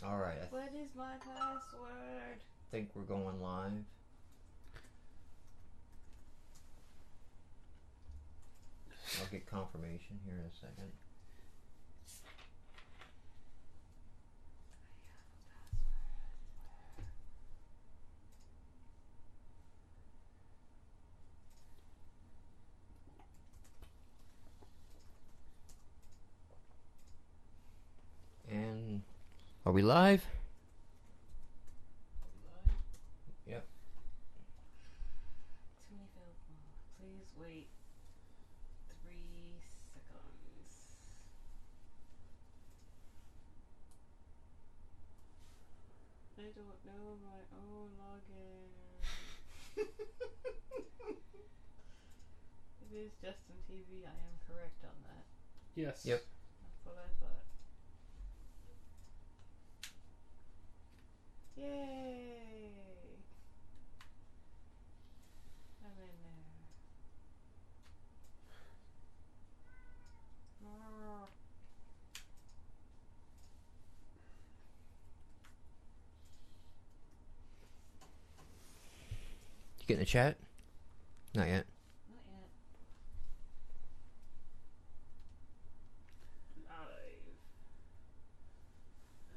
Alright. What is my password? I think we're going live. I'll get confirmation here in a second. And are we live? Yep. Please wait 3 seconds. I don't know my own login. It is Justin TV. I am correct on that. Yes. Yep. That's what I thought. Yay! I'm in there. You get in the chat? Not yet. Not yet.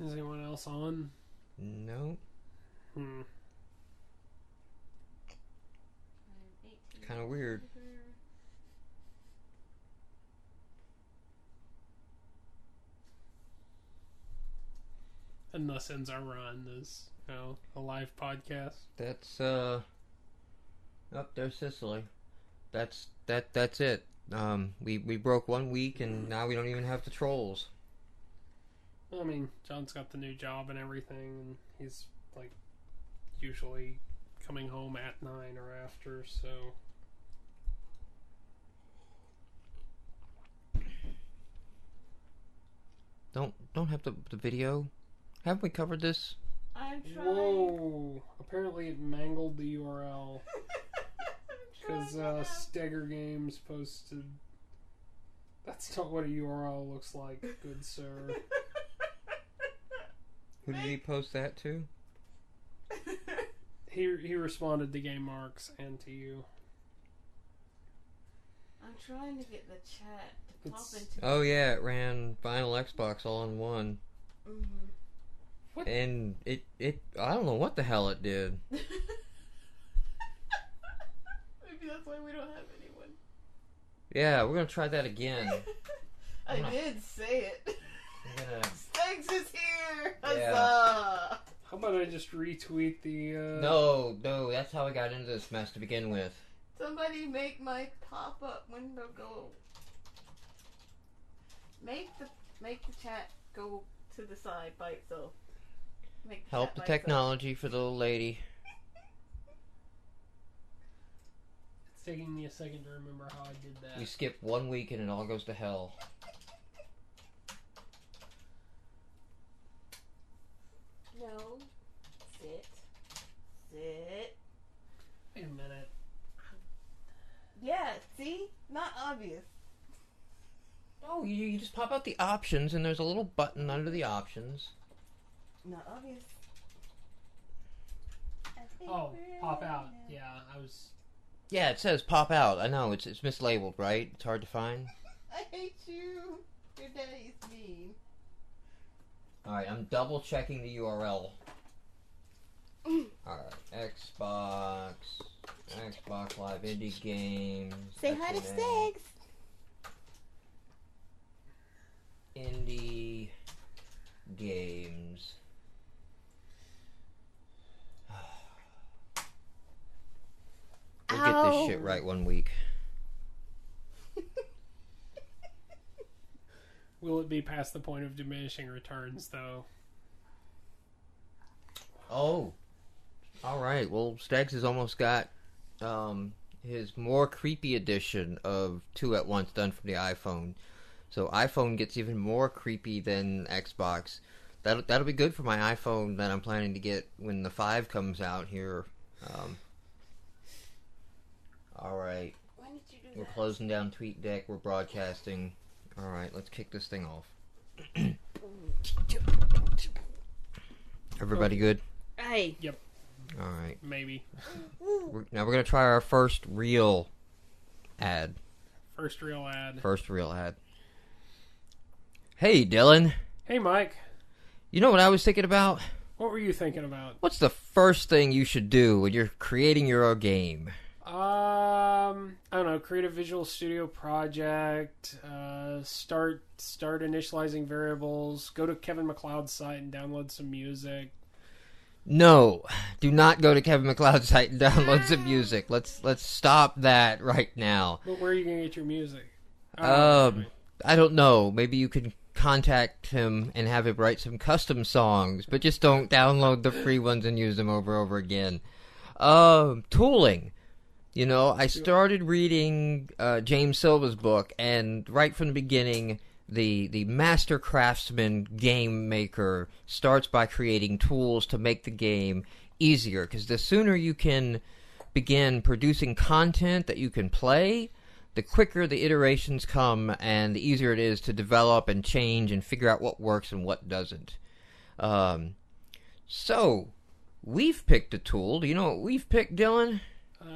Live. Is anyone else on? No. I'm 18. Kind of weird. And thus ends our run as, you know, a live podcast. That's oh, there's Sicily. That's it. We broke 1 week and now we don't even have the trolls. I mean, John's got the new job and everything, and he's like usually coming home at 9 or after, so Don't have the video. Haven't we covered this? I'm trying. Whoa! Apparently it mangled the URL because Stagger Games posted. That's not what a URL looks like, good sir. Who did he post that to? He responded to GameMarx and to you. I'm trying to get the chat to pop into. Oh yeah, it ran Vinyl Xbox all in one. Mm-hmm. What? And it I don't know what the hell it did. Maybe that's why we don't have anyone. Yeah, we're gonna try that again. I did say it. Stegs is here! Huzzah! Yeah. How about I just retweet the... No, that's how I got into this mess to begin with. Somebody make my pop-up window go. Make the chat go to the side by itself. Help the technology for the little lady. It's taking me a second to remember how I did that. We skip 1 week and it all goes to hell. No. Sit. Wait a minute. Yeah, see? Not obvious. Oh, you just pop out the options and there's a little button under the options. Not obvious. Oh, pop out. Yeah, I was... Yeah, it says pop out. I know, it's mislabeled, right? It's hard to find. I hate you. Your daddy's mean. Alright, I'm double checking the URL. Alright, Xbox Live Indie Games. Say hi to Stegs. Indie Games. We'll get this shit right 1 week. Will it be past the point of diminishing returns, though? Oh. Alright, well, Stags has almost got his more creepy edition of 2 at Once done from the iPhone. So iPhone gets even more creepy than Xbox. That'll be good for my iPhone that I'm planning to get when the 5 comes out here. Alright. Why did you do We're that? closing down TweetDeck. We're broadcasting. Alright, let's kick this thing off. Everybody good? Hey. Yep. All right. Maybe. Now we're going to try our first real ad. First real ad. First real ad. Hey, Dylan. Hey, Mike. You know what I was thinking about? What were you thinking about? What's the first thing you should do when you're creating your own game? I don't know. Create a Visual Studio project. Start initializing variables. Go to Kevin MacLeod's site and download some music. No, do not go to Kevin MacLeod's site and download some music. Let's stop that right now. But where are you gonna get your music? I don't know. Maybe you can contact him and have him write some custom songs, but just don't download the free ones and use them over and over again. Tooling. You know, I started reading James Silva's book, and right from the beginning, the master craftsman game maker starts by creating tools to make the game easier, because the sooner you can begin producing content that you can play, the quicker the iterations come and the easier it is to develop and change and figure out what works and what doesn't. So, we've picked a tool. Do you know what we've picked, Dylan?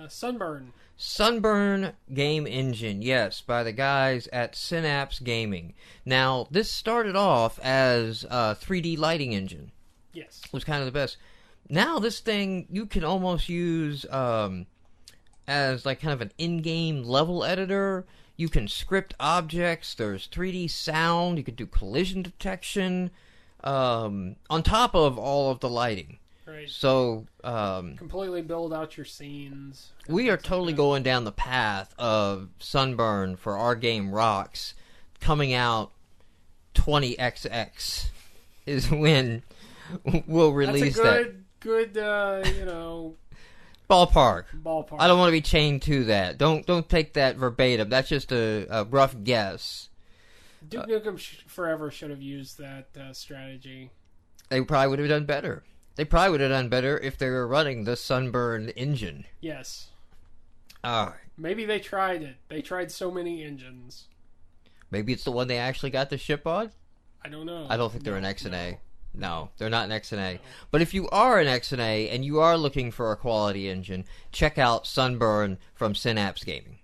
Sunburn. Sunburn Game Engine, yes, by the guys at Synapse Gaming. Now, this started off as a 3D lighting engine. Yes. It was kind of the best. Now, this thing you can almost use as like kind of an in-game level editor. You can script objects. There's 3D sound. You can do collision detection on top of all of the lighting. Right. So, completely build out your scenes. We are totally going down the path of Sunburn for our game Rocks. Coming out 20XX is when we'll release that. That's a good, Ballpark. Ballpark. I don't want to be chained to that. Don't take that verbatim. That's just a rough guess. Duke Nukem Forever should have used that strategy. They probably would have done better. They probably would have done better if they were running the Sunburn engine. Yes. Ah. Maybe they tried it. They tried so many engines. Maybe it's the one they actually got the ship on? I don't know. I don't think they're an XNA. No, they're not an XNA. No. But if you are an XNA and you are looking for a quality engine, check out Sunburn from Synapse Gaming.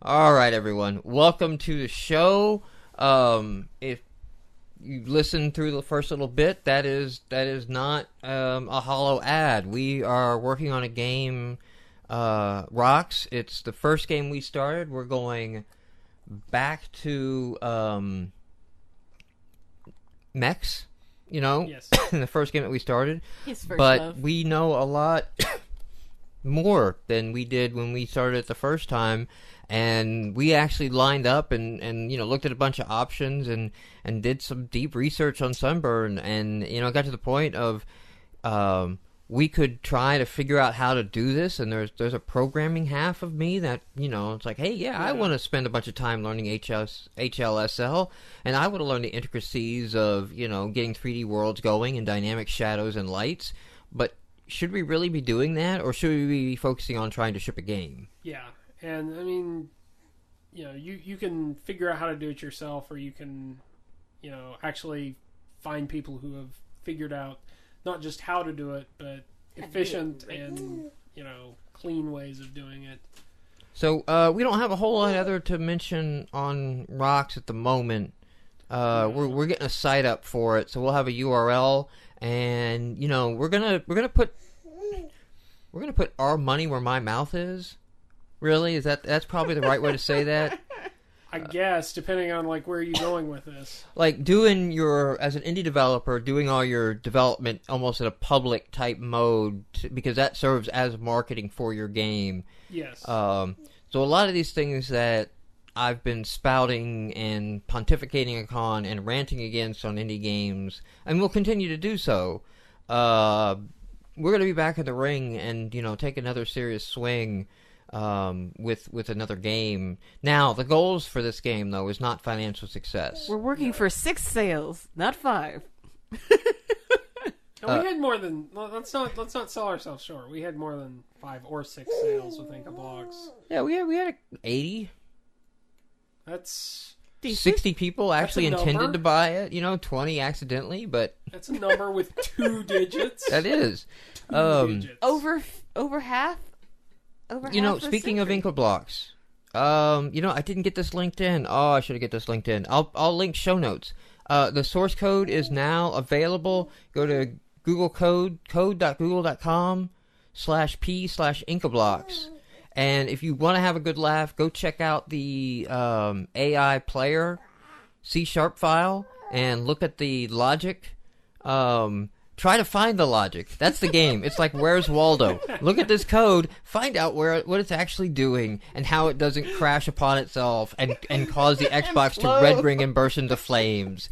Alright, everyone. Welcome to the show. If you listen through the first little bit, that is not a hollow ad. We are working on a game, Rocks. It's the first game we started. We're going back to mechs, you know, yes. in the first game that we started. His first but love. We know a lot more than we did when we started it the first time. And we actually lined up and looked at a bunch of options and did some deep research on Sunburn, and got to the point of we could try to figure out how to do this. And there's a programming half of me that it's like, hey, yeah. I want to spend a bunch of time learning HLSL, and I want to learn the intricacies of getting 3D worlds going and dynamic shadows and lights. But should we really be doing that, or should we be focusing on trying to ship a game? Yeah. And, I mean, you can figure out how to do it yourself, or you can, actually find people who have figured out not just how to do it, but efficient and, clean ways of doing it. So, we don't have a whole lot other to mention on Rocks at the moment. We're getting a site up for it, so we'll have a URL, and, we're gonna put our money where my mouth is. Really? That's probably the right way to say that? I guess, depending on where you're going with this. Like doing as an indie developer, doing all your development almost in a public type mode, because that serves as marketing for your game. Yes. So a lot of these things that I've been spouting and pontificating upon and ranting against on indie games, and will continue to do so, we're going to be back in the ring and, take another serious swing with another game. Now, the goals for this game, though, is not financial success. We're working for 6 sales, not 5. And we had more than. Let's not sell ourselves short. We had more than 5 or 6 sales within a couple blocks. Yeah, we had 80. That's 60 people actually That's a intended number. to buy it. 20 accidentally, but That's a number with 2 digits. that is. 2 digits. Over half. Over half. Speaking of Inca blocks, I didn't get this linked in. Oh, I should have get this linked in. I'll link show notes. The source code is now available. Go to Google code.google.com/p/Incablocks. And if you want to have a good laugh, go check out the AI player C# file and look at the logic. Try to find the logic. That's the game. It's like Where's Waldo? Look at this code, find out what it's actually doing, and how it doesn't crash upon itself and cause the Xbox to red ring and burst into flames.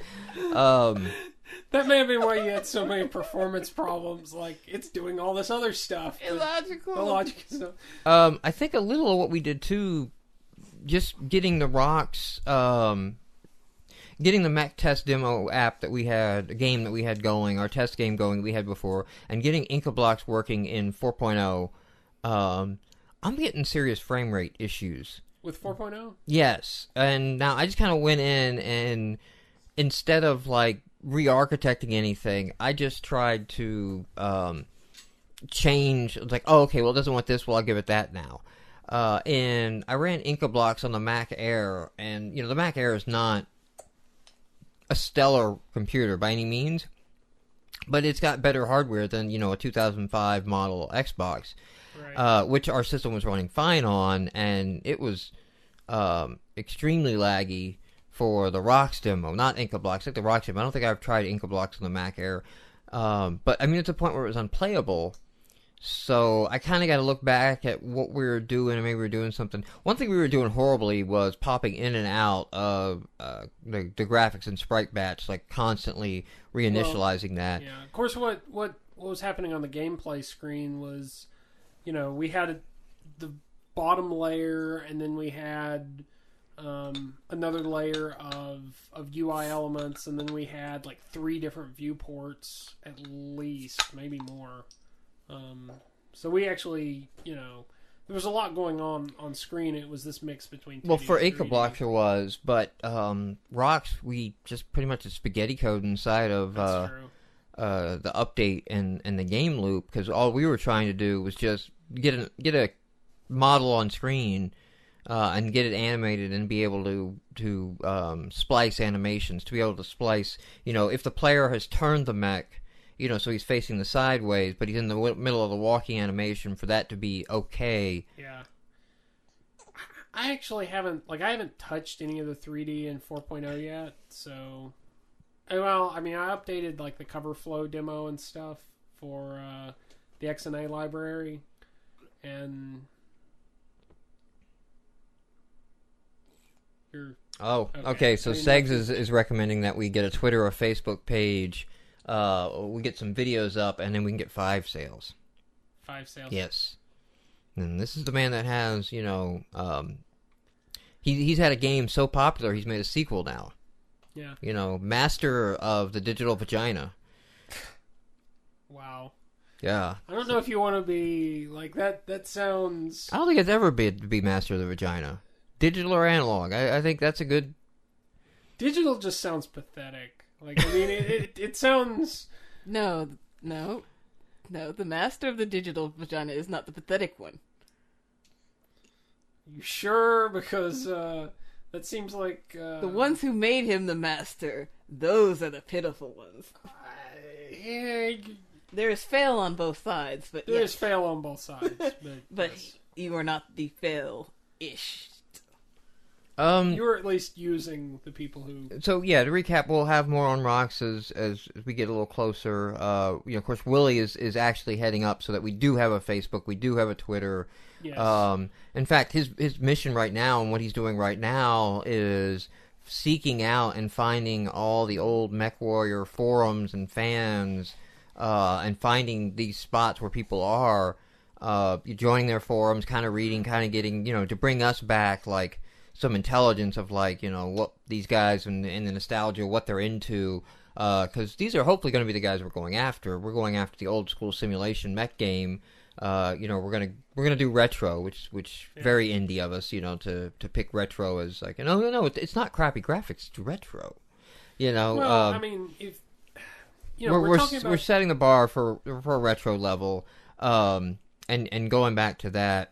That may have been why you had so many performance problems. Like, it's doing all this other stuff. Illogical. The logic is I think a little of what we did too, just getting the rocks, getting the Mac test demo app that we had, a game that we had going, our test game going that we had before, and getting Inca blocks working in 4.0, I'm getting serious frame rate issues. With 4.0? Yes. And now I just kind of went in and instead of like re-architecting anything, I just tried to change. It's like, oh, okay, well, it doesn't want this, well, I'll give it that now. And I ran Inca blocks on the Mac Air, and the Mac Air is not a stellar computer by any means, but it's got better hardware than a 2005 model Xbox, Right. which our system was running fine on, and it was extremely laggy for the Rocks demo, not Inca blocks, like the Rocks demo. I don't think I've tried Inca blocks on the Mac Air, but I mean, it's a point where it was unplayable. So I kind of got to look back at what we were doing, and maybe we were doing something. One thing we were doing horribly was popping in and out of the graphics and sprite batch, like constantly reinitializing that. Yeah. Of course, what was happening on the gameplay screen was, we had the bottom layer, and then we had another layer of UI elements, and then we had like 3 different viewports at least, maybe more. So we actually, there was a lot going on screen. It was this mix between 2D Well, for and Inca 3D. blocks there was, but Rocks, we just pretty much a spaghetti code inside of That's true. the update and the game loop, because all we were trying to do was just get a model on screen and get it animated and be able to splice animations, to be able to splice, if the player has turned the mech, so he's facing the sideways, but he's in the middle of the walking animation, for that to be okay. Yeah. I actually haven't touched any of the 3D in 4.0 yet, so... Well, I mean, I updated, like, the cover flow demo and stuff for the XNA library, and... Oh, okay, so Segs is recommending that we get a Twitter or Facebook page, we get some videos up, and then we can get 5 sales. 5 sales? Yes. And this is the man that has, he's had a game so popular, he's made a sequel now. Yeah. Master of the Digital Vagina. Wow. Yeah. I don't know if you want to be, like, that sounds... I don't think it's ever been to be Master of the Vagina. Digital or analog. I think that's a good... Digital just sounds pathetic. Like, I mean, it sounds... No. The master of the digital vagina is not the pathetic one. You sure? Because that seems like... The ones who made him the master, those are the pitiful ones. Yeah, There is fail on both sides, but there yes. is fail on both sides. But yes. you are not the fail-ish. You're at least using the people who... So, yeah, to recap, we'll have more on Rocks as we get a little closer. Of course, Willie is actually heading up so that we do have a Facebook, we do have a Twitter. Yes. In fact, his mission right now and what he's doing right now is seeking out and finding all the old MechWarrior forums and fans and finding these spots where people are, joining their forums, kind of reading, kind of getting, to bring us back, like, some intelligence of, like, what these guys and the nostalgia, what they're into, because these are hopefully going to be the guys we're going after. We're going after the old school simulation mech game, we're gonna do retro, which very indie of us, to pick retro as like, no, it's not crappy graphics, it's retro. Well, I mean, if we're setting the bar for a retro level, and going back to that,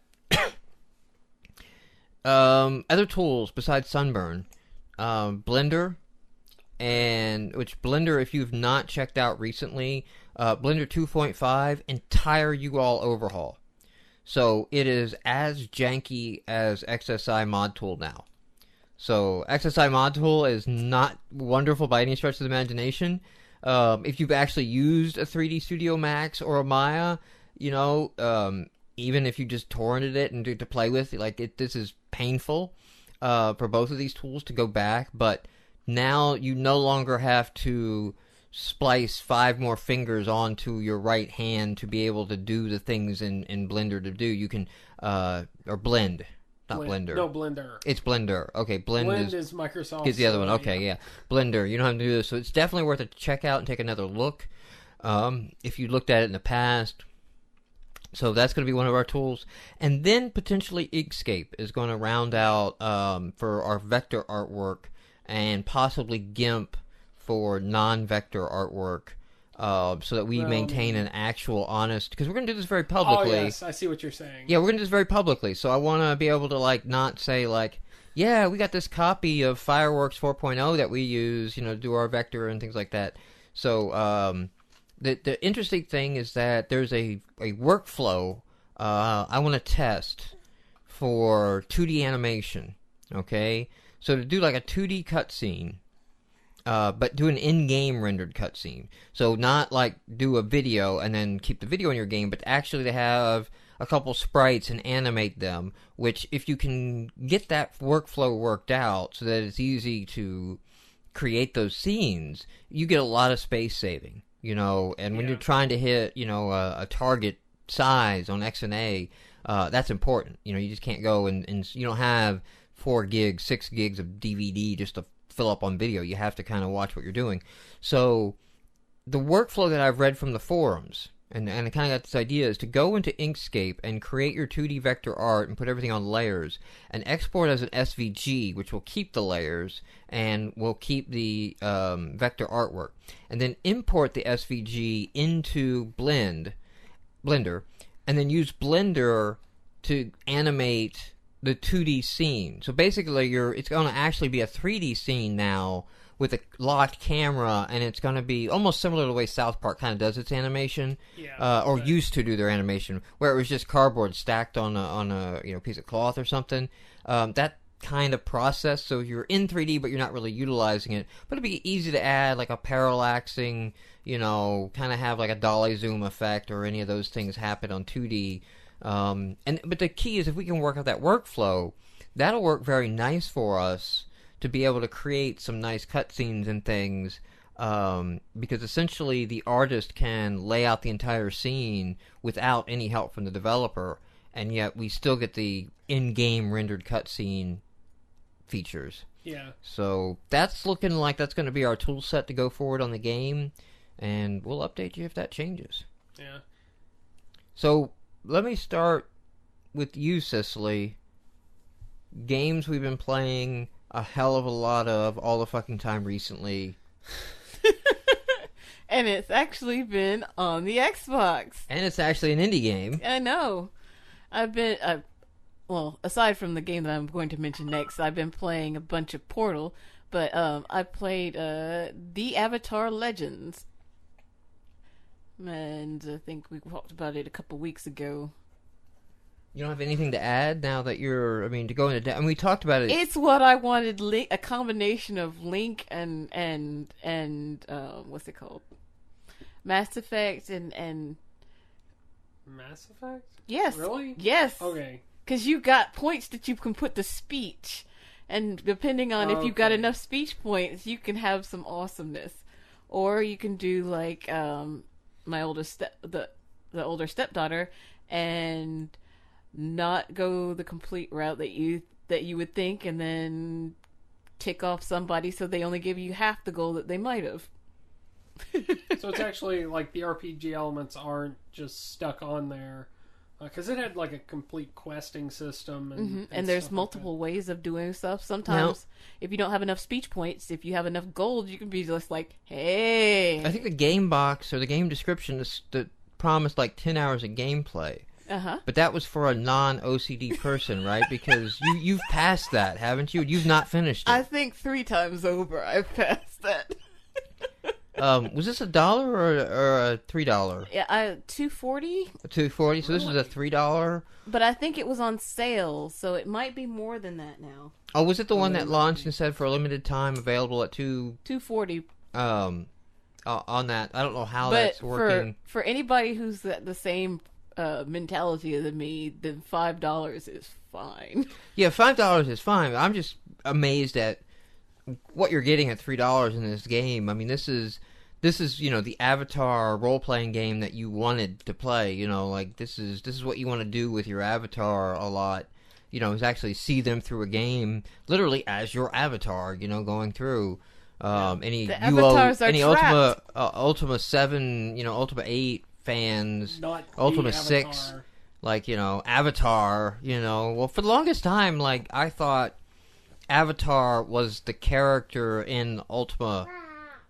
other tools besides Sunburn, Blender, Blender, if you've not checked out recently, Blender 2.5 entire UL overhaul. So it is as janky as XSI Mod Tool now. So XSI Mod Tool is not wonderful by any stretch of the imagination. If you've actually used a 3D Studio Max or a Maya, even if you just torrented it and to play with, this is painful for both of these tools to go back. But now you no longer have to splice 5 more fingers onto your right hand to be able to do the things in Blender to do. You can, or Blend. Not Blender. No, Blender. It's Blender. Okay, Blend is Microsoft. Is the other one. Okay, yeah. Blender. You don't have to do this. So it's definitely worth a check out and take another look. If you looked at it in the past. So that's going to be one of our tools. And then potentially Inkscape is going to round out for our vector artwork, and possibly GIMP for non-vector artwork. So that we maintain an actual honest... Because we're going to do this very publicly. Oh, yes, I see what you're saying. Yeah, we're going to do this very publicly. So I want to be able to, not say, yeah, we got this copy of Fireworks 4.0 that we use, to do our vector and things like that. So the interesting thing is that there's a workflow I want to test for 2D animation, okay? So to do, a 2D cutscene... but do an in-game rendered cutscene. So not do a video and then keep the video in your game, but actually to have a couple sprites and animate them, which if you can get that workflow worked out so that it's easy to create those scenes, you get a lot of space saving, and when you're trying to hit, a target size on X and A, that's important. You just can't go and you don't have 4 gigs, 6 gigs of DVD just to fill up on video. You have to kind of watch what you're doing. So the workflow that I've read from the forums, and I kind of got this idea, is to go into Inkscape and create your 2D vector art and put everything on layers and export as an SVG, which will keep the layers and will keep the vector artwork, and then import the SVG into Blender, and then use Blender to animate the 2D scene. So basically, it's going to actually be a 3D scene now with a locked camera, and it's going to be almost similar to the way South Park kind of does its animation, or used to do their animation, where it was just cardboard stacked on a piece of cloth or something. That kind of process. So you're in 3D, but you're not really utilizing it. But it'd be easy to add a parallaxing, kind of have a dolly zoom effect or any of those things happen on 2D. But the key is if we can work out that workflow, that'll work very nice for us to be able to create some nice cutscenes and things, because essentially the artist can lay out the entire scene without any help from the developer, and yet we still get the in-game rendered cutscene features. Yeah. So that's looking like that's going to be our tool set to go forward on the game, and we'll update you if that changes. Yeah. So let me start with you, Cicely. Games we've been playing a hell of a lot of all the fucking time recently. And it's actually been on the Xbox. And it's actually an indie game. I know. Well, aside from the game that I'm going to mention next, I've been playing a bunch of Portal, but I played The Avatar Legends. And I think we talked about it a couple weeks ago. You don't have anything to add now that to go into... we talked about it. It's what I wanted, a combination of Link and what's it called? Mass Effect and... Mass Effect? Yes. Really? Yes. Okay. Because you got points that you can put to speech. And depending on if you've got enough speech points, you can have some awesomeness. Or you can do my oldest the older stepdaughter and not go the complete route that you would think, and then tick off somebody so they only give you half the goal that they might have. So it's actually the RPG elements aren't just stuck on there, Because it had like a complete questing system, and there's multiple ways of doing stuff. Sometimes, if you don't have enough speech points, if you have enough gold, you can be just like, "Hey." I think the game box or the game description is promised like 10 hours of gameplay. But that was for a non-OCD person, right? Because you've passed that, haven't you? You've not finished it. I think 3 times over I've passed that. Was this $1 or a $3? Yeah, $2.40. $2.40. So this is a $3. But I think it was on sale, so it might be more than that now. Oh, was it the one that launched and said for a limited time available at $2.40? On that, I don't know how that's working. For anybody who's the same mentality as me, then $5 is fine. Yeah, $5 is fine. I'm just amazed at what you're getting at $3 in this game. I mean, this is the Avatar role-playing game that you wanted to play. Like this is what you want to do with your avatar a lot. Is actually see them through a game, literally as your avatar. Going through. Any Ultima 7, Ultima 8 fans, not Ultima 6, like, Avatar, well, for the longest time, like, I thought Avatar was the character in Ultima.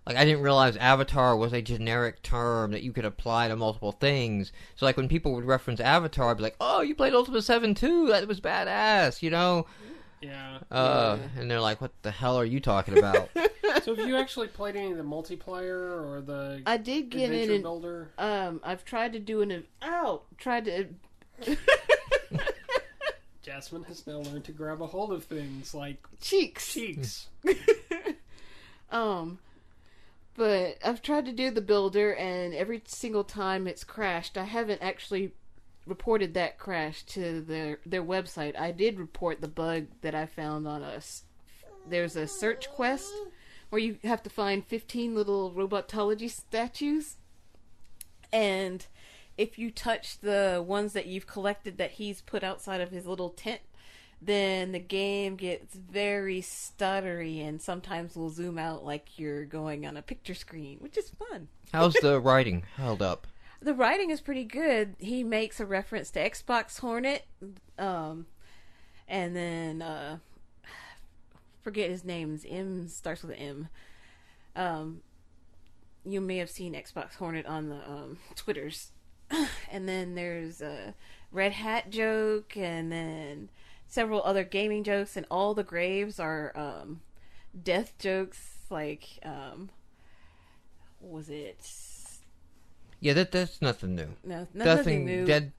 Like, I didn't realize Avatar was a generic term that you could apply to multiple things. So, like, when people would reference Avatar, I'd be like, oh, you played Ultima 7 too? That was badass, Yeah. And they're like, what the hell are you talking about? So have you actually played any of the multiplayer or the I did get adventure in builder? I've tried to do Jasmine has now learned to grab a hold of things like cheeks. But I've tried to do the builder, and every single time it's crashed. I haven't actually reported that crash to their website. I did report the bug that I found on there's a search quest where you have to find 15 little robotology statues, and if you touch the ones that you've collected that he's put outside of his little tent, then the game gets very stuttery and sometimes will zoom out like you're going on a picture screen, which is fun. How's the writing held up? The writing is pretty good. He makes a reference to Xbox Hornet, and then forget his name. Starts with an M. You may have seen Xbox Hornet on the Twitters. And then there's a Red Hat joke, and then several other gaming jokes, and all the graves are death jokes. Like, what was it? Yeah, that's nothing new. No, nothing new. Dead.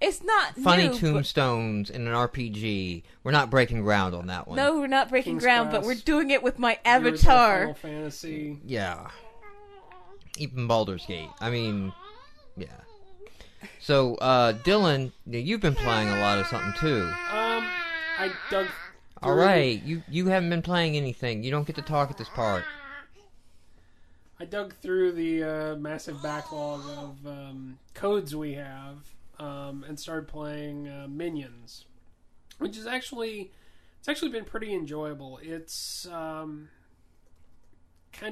It's not funny new, tombstones in an RPG. We're not breaking ground on that one. No, we're not breaking King's ground, Quest, but we're doing it with my Heroes of avatar. Final Fantasy. Yeah. Even Baldur's Gate. I mean, yeah. So, Dylan, you've been playing a lot of something too. I dug. All right, you haven't been playing anything. You don't get to talk at this part. I dug through the massive backlog of codes we have and started playing Minions, which is actually been pretty enjoyable. It's kind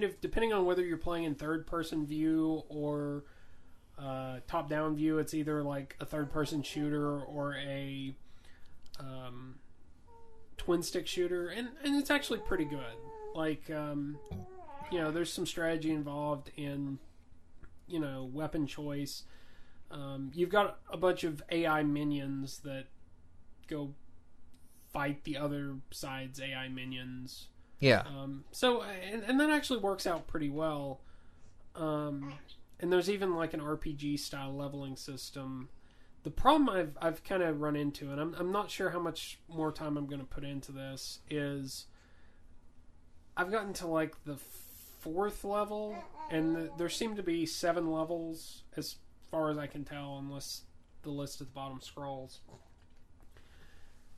of depending on whether you're playing in third-person view or top-down view. It's either like a third-person shooter or a twin-stick shooter, and it's actually pretty good. Like there's some strategy involved in, weapon choice. You've got a bunch of AI minions that go fight the other side's AI minions. Yeah. So that actually works out pretty well. And there's even like an RPG style leveling system. The problem I've kind of run into, and I'm not sure how much more time I'm going to put into this, is I've gotten to like the 4th level, and there seem to be 7 levels as far as I can tell, unless the list at the bottom scrolls.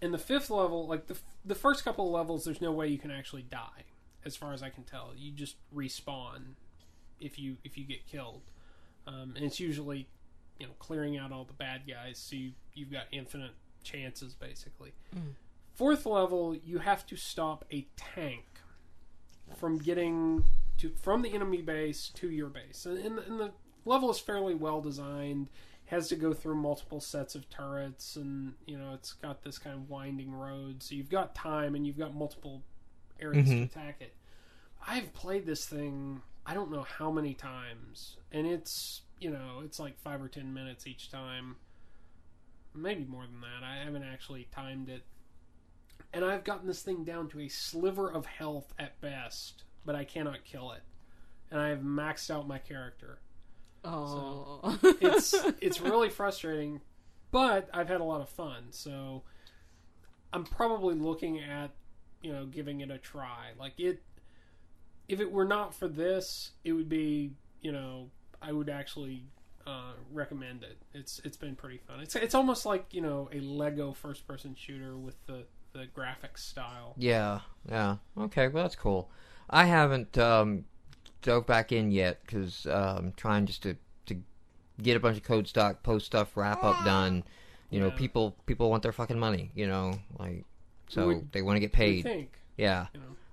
In the 5th level, like the first couple of levels, there's no way you can actually die, as far as I can tell. You just respawn if you get killed, and it's usually clearing out all the bad guys, so you've got infinite chances basically. 4th level, you have to stop a tank from getting from the enemy base to your base, and the level is fairly well designed. has to go through multiple sets of turrets, and it's got this kind of winding road. So you've got time, and you've got multiple areas to attack it. I've played this thing, I don't know how many times, and it's like 5 or 10 minutes each time. Maybe more than that. I haven't actually timed it. And I've gotten this thing down to a sliver of health at best, but I cannot kill it. And I have maxed out my character. Oh. So it's really frustrating, but I've had a lot of fun. So I'm probably looking at, giving it a try. Like if it were not for this, it would be, I would actually recommend it. It's been pretty fun. It's almost like a Lego first person shooter with the graphics style. Yeah. Okay, well that's cool. I haven't dove back in yet because I'm trying just to get a bunch of code stock, post stuff, wrap up done. People want their fucking money. So they want to get paid. Think, yeah.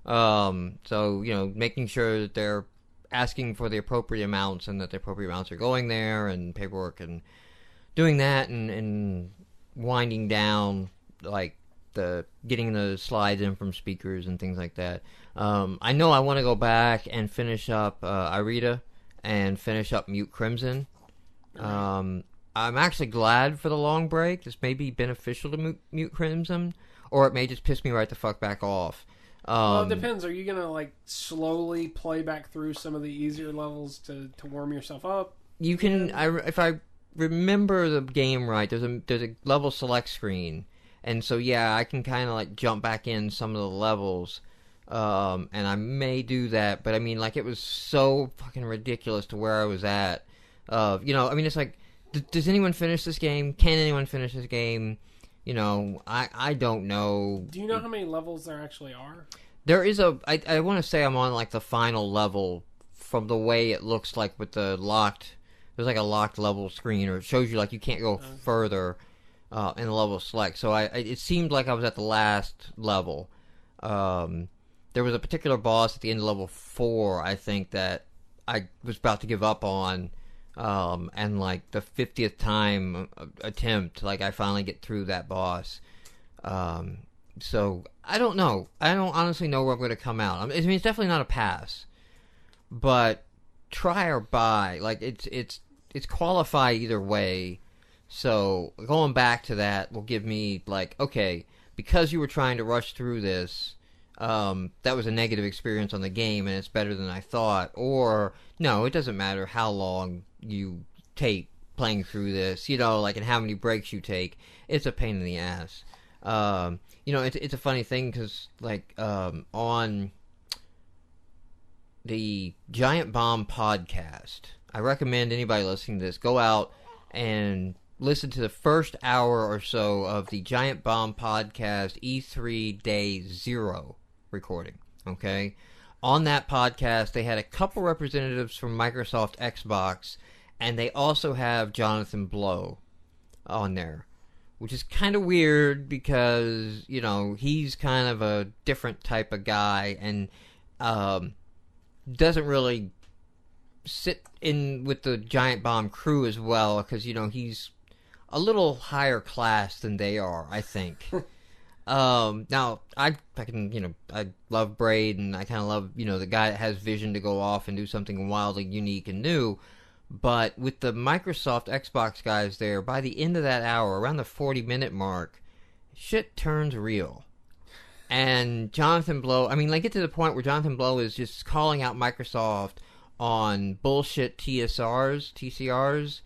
So making sure that they're asking for the appropriate amounts and that the appropriate amounts are going there, and paperwork and doing that, and winding down like the getting the slides in from speakers and things like that. I know I want to go back and finish up Irida and finish up Mute Crimson. I'm actually glad for the long break. This may be beneficial to Mute Crimson, or it may just piss me right the fuck back off. Well, it depends. Are you gonna slowly play back through some of the easier levels to warm yourself up? You can. If I remember the game right, there's a level select screen, and so yeah, I can kind of jump back in some of the levels, and I may do that. But I mean, it was so fucking ridiculous to where I was at. It's like, does anyone finish this game? Can anyone finish this game? I don't know. Do you know how many levels there actually are? There is I want to say I'm on the final level from the way it looks like with the locked. There's a locked level screen, or it shows you you can't go further in the level select. So it seemed like I was at the last level. There was a particular boss at the end of level 4, I think, that I was about to give up on. And the 50th time attempt, I finally get through that boss. So I don't know. I don't honestly know where I'm going to come out. I mean, it's definitely not a pass, but try or buy. It's qualify either way. So going back to that will give me okay, because you were trying to rush through this, that was a negative experience on the game, and it's better than I thought. Or no, it doesn't matter how long you take playing through this, and how many breaks you take. It's a pain in the ass. It's a funny thing because on the Giant Bomb podcast, I recommend anybody listening to this go out and listen to the first hour or so of the Giant Bomb podcast E3 Day 0 recording. Okay, on that podcast they had a couple representatives from Microsoft Xbox, and they also have Jonathan Blow on there, which is kind of weird because he's kind of a different type of guy, and doesn't really sit in with the Giant Bomb crew as well, because he's a little higher class than they are, I think. Now I love Braid, and I kind of love the guy that has vision to go off and do something wildly unique and new. But with the Microsoft Xbox guys there, by the end of that hour, around the 40-minute mark, shit turns real. And Jonathan Blow, get to the point where Jonathan Blow is just calling out Microsoft on bullshit TCRs.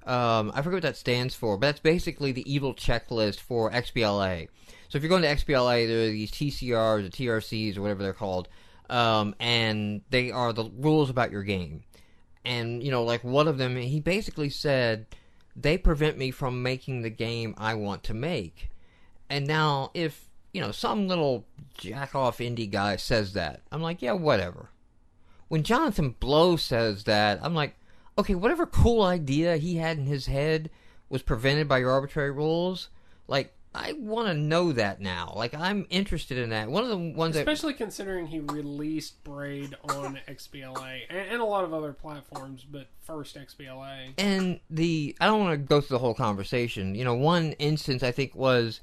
I forget what that stands for, but that's basically the evil checklist for XBLA. So if you're going to XBLA, there are these TCRs or TRCs or whatever they're called, and they are the rules about your game. And, one of them, he basically said, they prevent me from making the game I want to make. And now, if, some little jack-off indie guy says that, I'm like, yeah, whatever. When Jonathan Blow says that, I'm like, okay, whatever cool idea he had in his head was prevented by your arbitrary rules, I want to know that now. Like, I'm interested in that. One of the ones especially considering he released Braid on XBLA and a lot of other platforms, but first XBLA. And I don't want to go through the whole conversation. You know, one instance I think was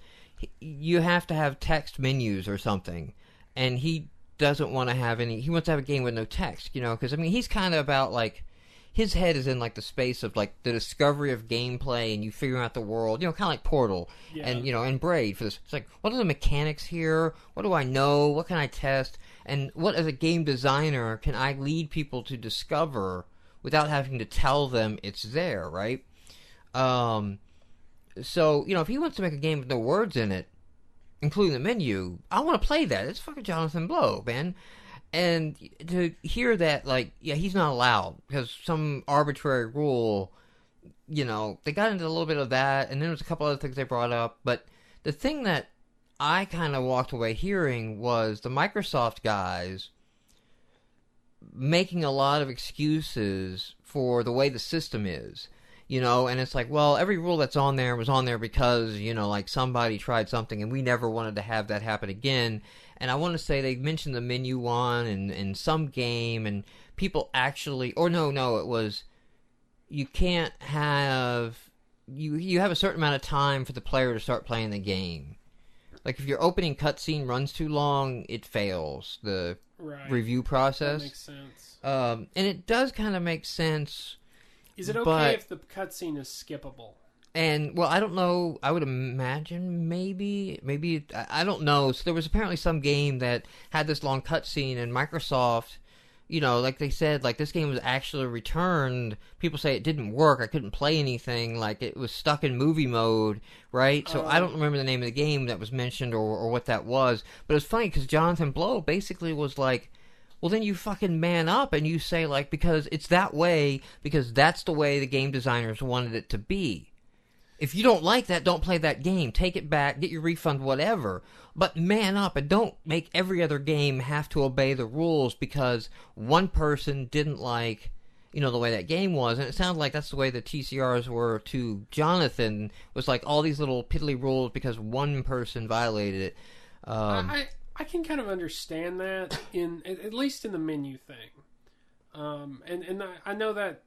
you have to have text menus or something, and he doesn't want to have any. He wants to have a game with no text. You know, because I mean, he's kind of about like. His head is in, like, the space of, like, the discovery of gameplay and you figuring out the world, you know, kind of like Portal and, you know, and Braid for this. It's like, what are the mechanics here? What do I know? What can I test? And what, as a game designer, can I lead people to discover without having to tell them it's there, right? So, you know, if he wants to make a game with no words in it, including the menu, I want to play that. It's fucking Jonathan Blow, man. And to hear that, like, yeah, he's not allowed because some arbitrary rule, you know, they got into a little bit of that, and then there was a couple other things they brought up. But the thing that I kind of walked away hearing was the Microsoft guys making a lot of excuses for the way the system is. You know, and it's like, well, every rule that's on there was on there because, you know, like somebody tried something and we never wanted to have that happen again. And I want to say they mentioned the menu one in some game, and people actually, or no, it was, you can't have, you have a certain amount of time for the player to start playing the game. Like if your opening cutscene runs too long, it fails the review process. That makes sense. And it does kind of make sense. Is it okay if the cutscene is skippable? And, well, I don't know. I would imagine maybe, I don't know. So there was apparently some game that had this long cutscene, and Microsoft, you know, like they said, like this game was actually returned. People say it didn't work. I couldn't play anything. Like it was stuck in movie mode, right? So I don't remember the name of the game that was mentioned or what that was. But it was funny because Jonathan Blow basically was like, well, then you fucking man up and you say, like, because it's that way, because that's the way the game designers wanted it to be. If you don't like that, don't play that game. Take it back, get your refund, whatever. But man up and don't make every other game have to obey the rules because one person didn't like, you know, the way that game was. And it sounded like that's the way the TCRs were to Jonathan, was like all these little piddly rules because one person violated it. I can kind of understand that at least in the menu thing, and I know that.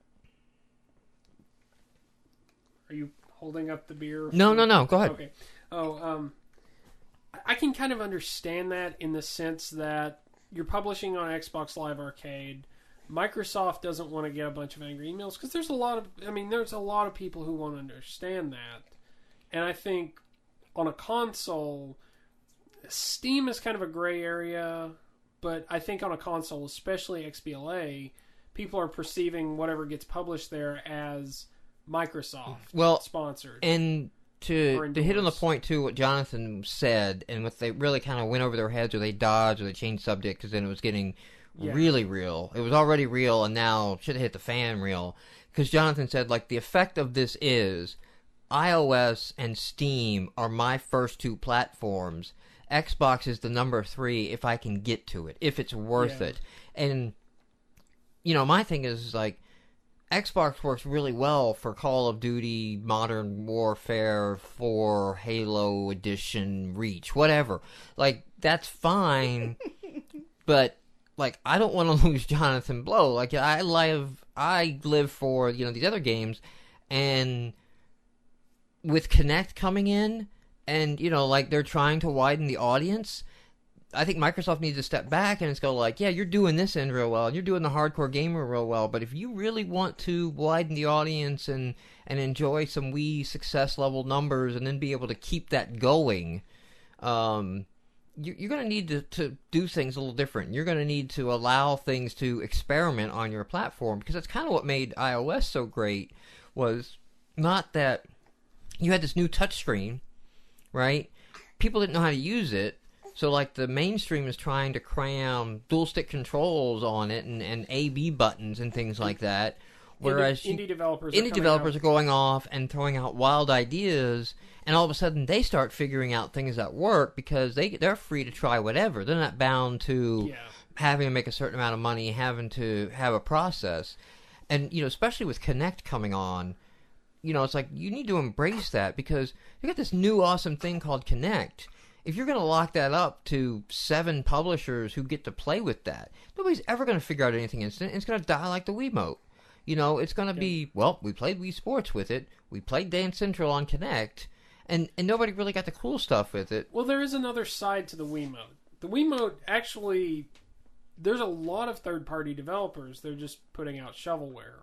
Are you holding up the beer? No. Go ahead. Okay. I can kind of understand that in the sense that you're publishing on Xbox Live Arcade. Microsoft doesn't want to get a bunch of angry emails because there's a lot of people who won't understand that, and I think on a console. Steam is kind of a gray area, but I think on a console, especially XBLA, people are perceiving whatever gets published there as Microsoft sponsored. And to hit on the point, too, what Jonathan said, and what they really kind of went over their heads, or they dodged, or they changed subject, because then it was getting really real. It was already real, and now should have hit the fan real. Because Jonathan said, like, the effect of this is iOS and Steam are my first two platforms. Xbox is the number 3 if I can get to it, if it's worth it. And, you know, my thing is, like, Xbox works really well for Call of Duty, Modern Warfare 4, Halo Edition, Reach, whatever. Like, that's fine, but, like, I don't want to lose Jonathan Blow. Like, I live for, you know, these other games, and with Kinect coming in, and, you know, like, they're trying to widen the audience, I think Microsoft needs to step back and just go like, yeah, you're doing this end real well, and you're doing the hardcore gamer real well, but if you really want to widen the audience and enjoy some Wii success level numbers and then be able to keep that going, you're going to need to do things a little different. You're going to need to allow things to experiment on your platform, because that's kind of what made iOS so great, was not that you had this new touchscreen, right? People didn't know how to use it, so like the mainstream is trying to cram dual stick controls on it and A/B buttons and things like that, whereas indie developers are going off and throwing out wild ideas, and all of a sudden they start figuring out things that work because they're free to try whatever. They're not bound to having to make a certain amount of money, having to have a process. And, you know, especially with Kinect coming on, it's like you need to embrace that because you got this new awesome thing called Kinect. If you're going to lock that up to 7 publishers who get to play with that, nobody's ever going to figure out anything instant. It's going to die like the Wiimote. It's going to be, well, we played Wii Sports with it. We played Dance Central on Kinect. And nobody really got the cool stuff with it. Well, there is another side to the Wiimote. The Wiimote actually, there's a lot of third-party developers. They're just putting out shovelware.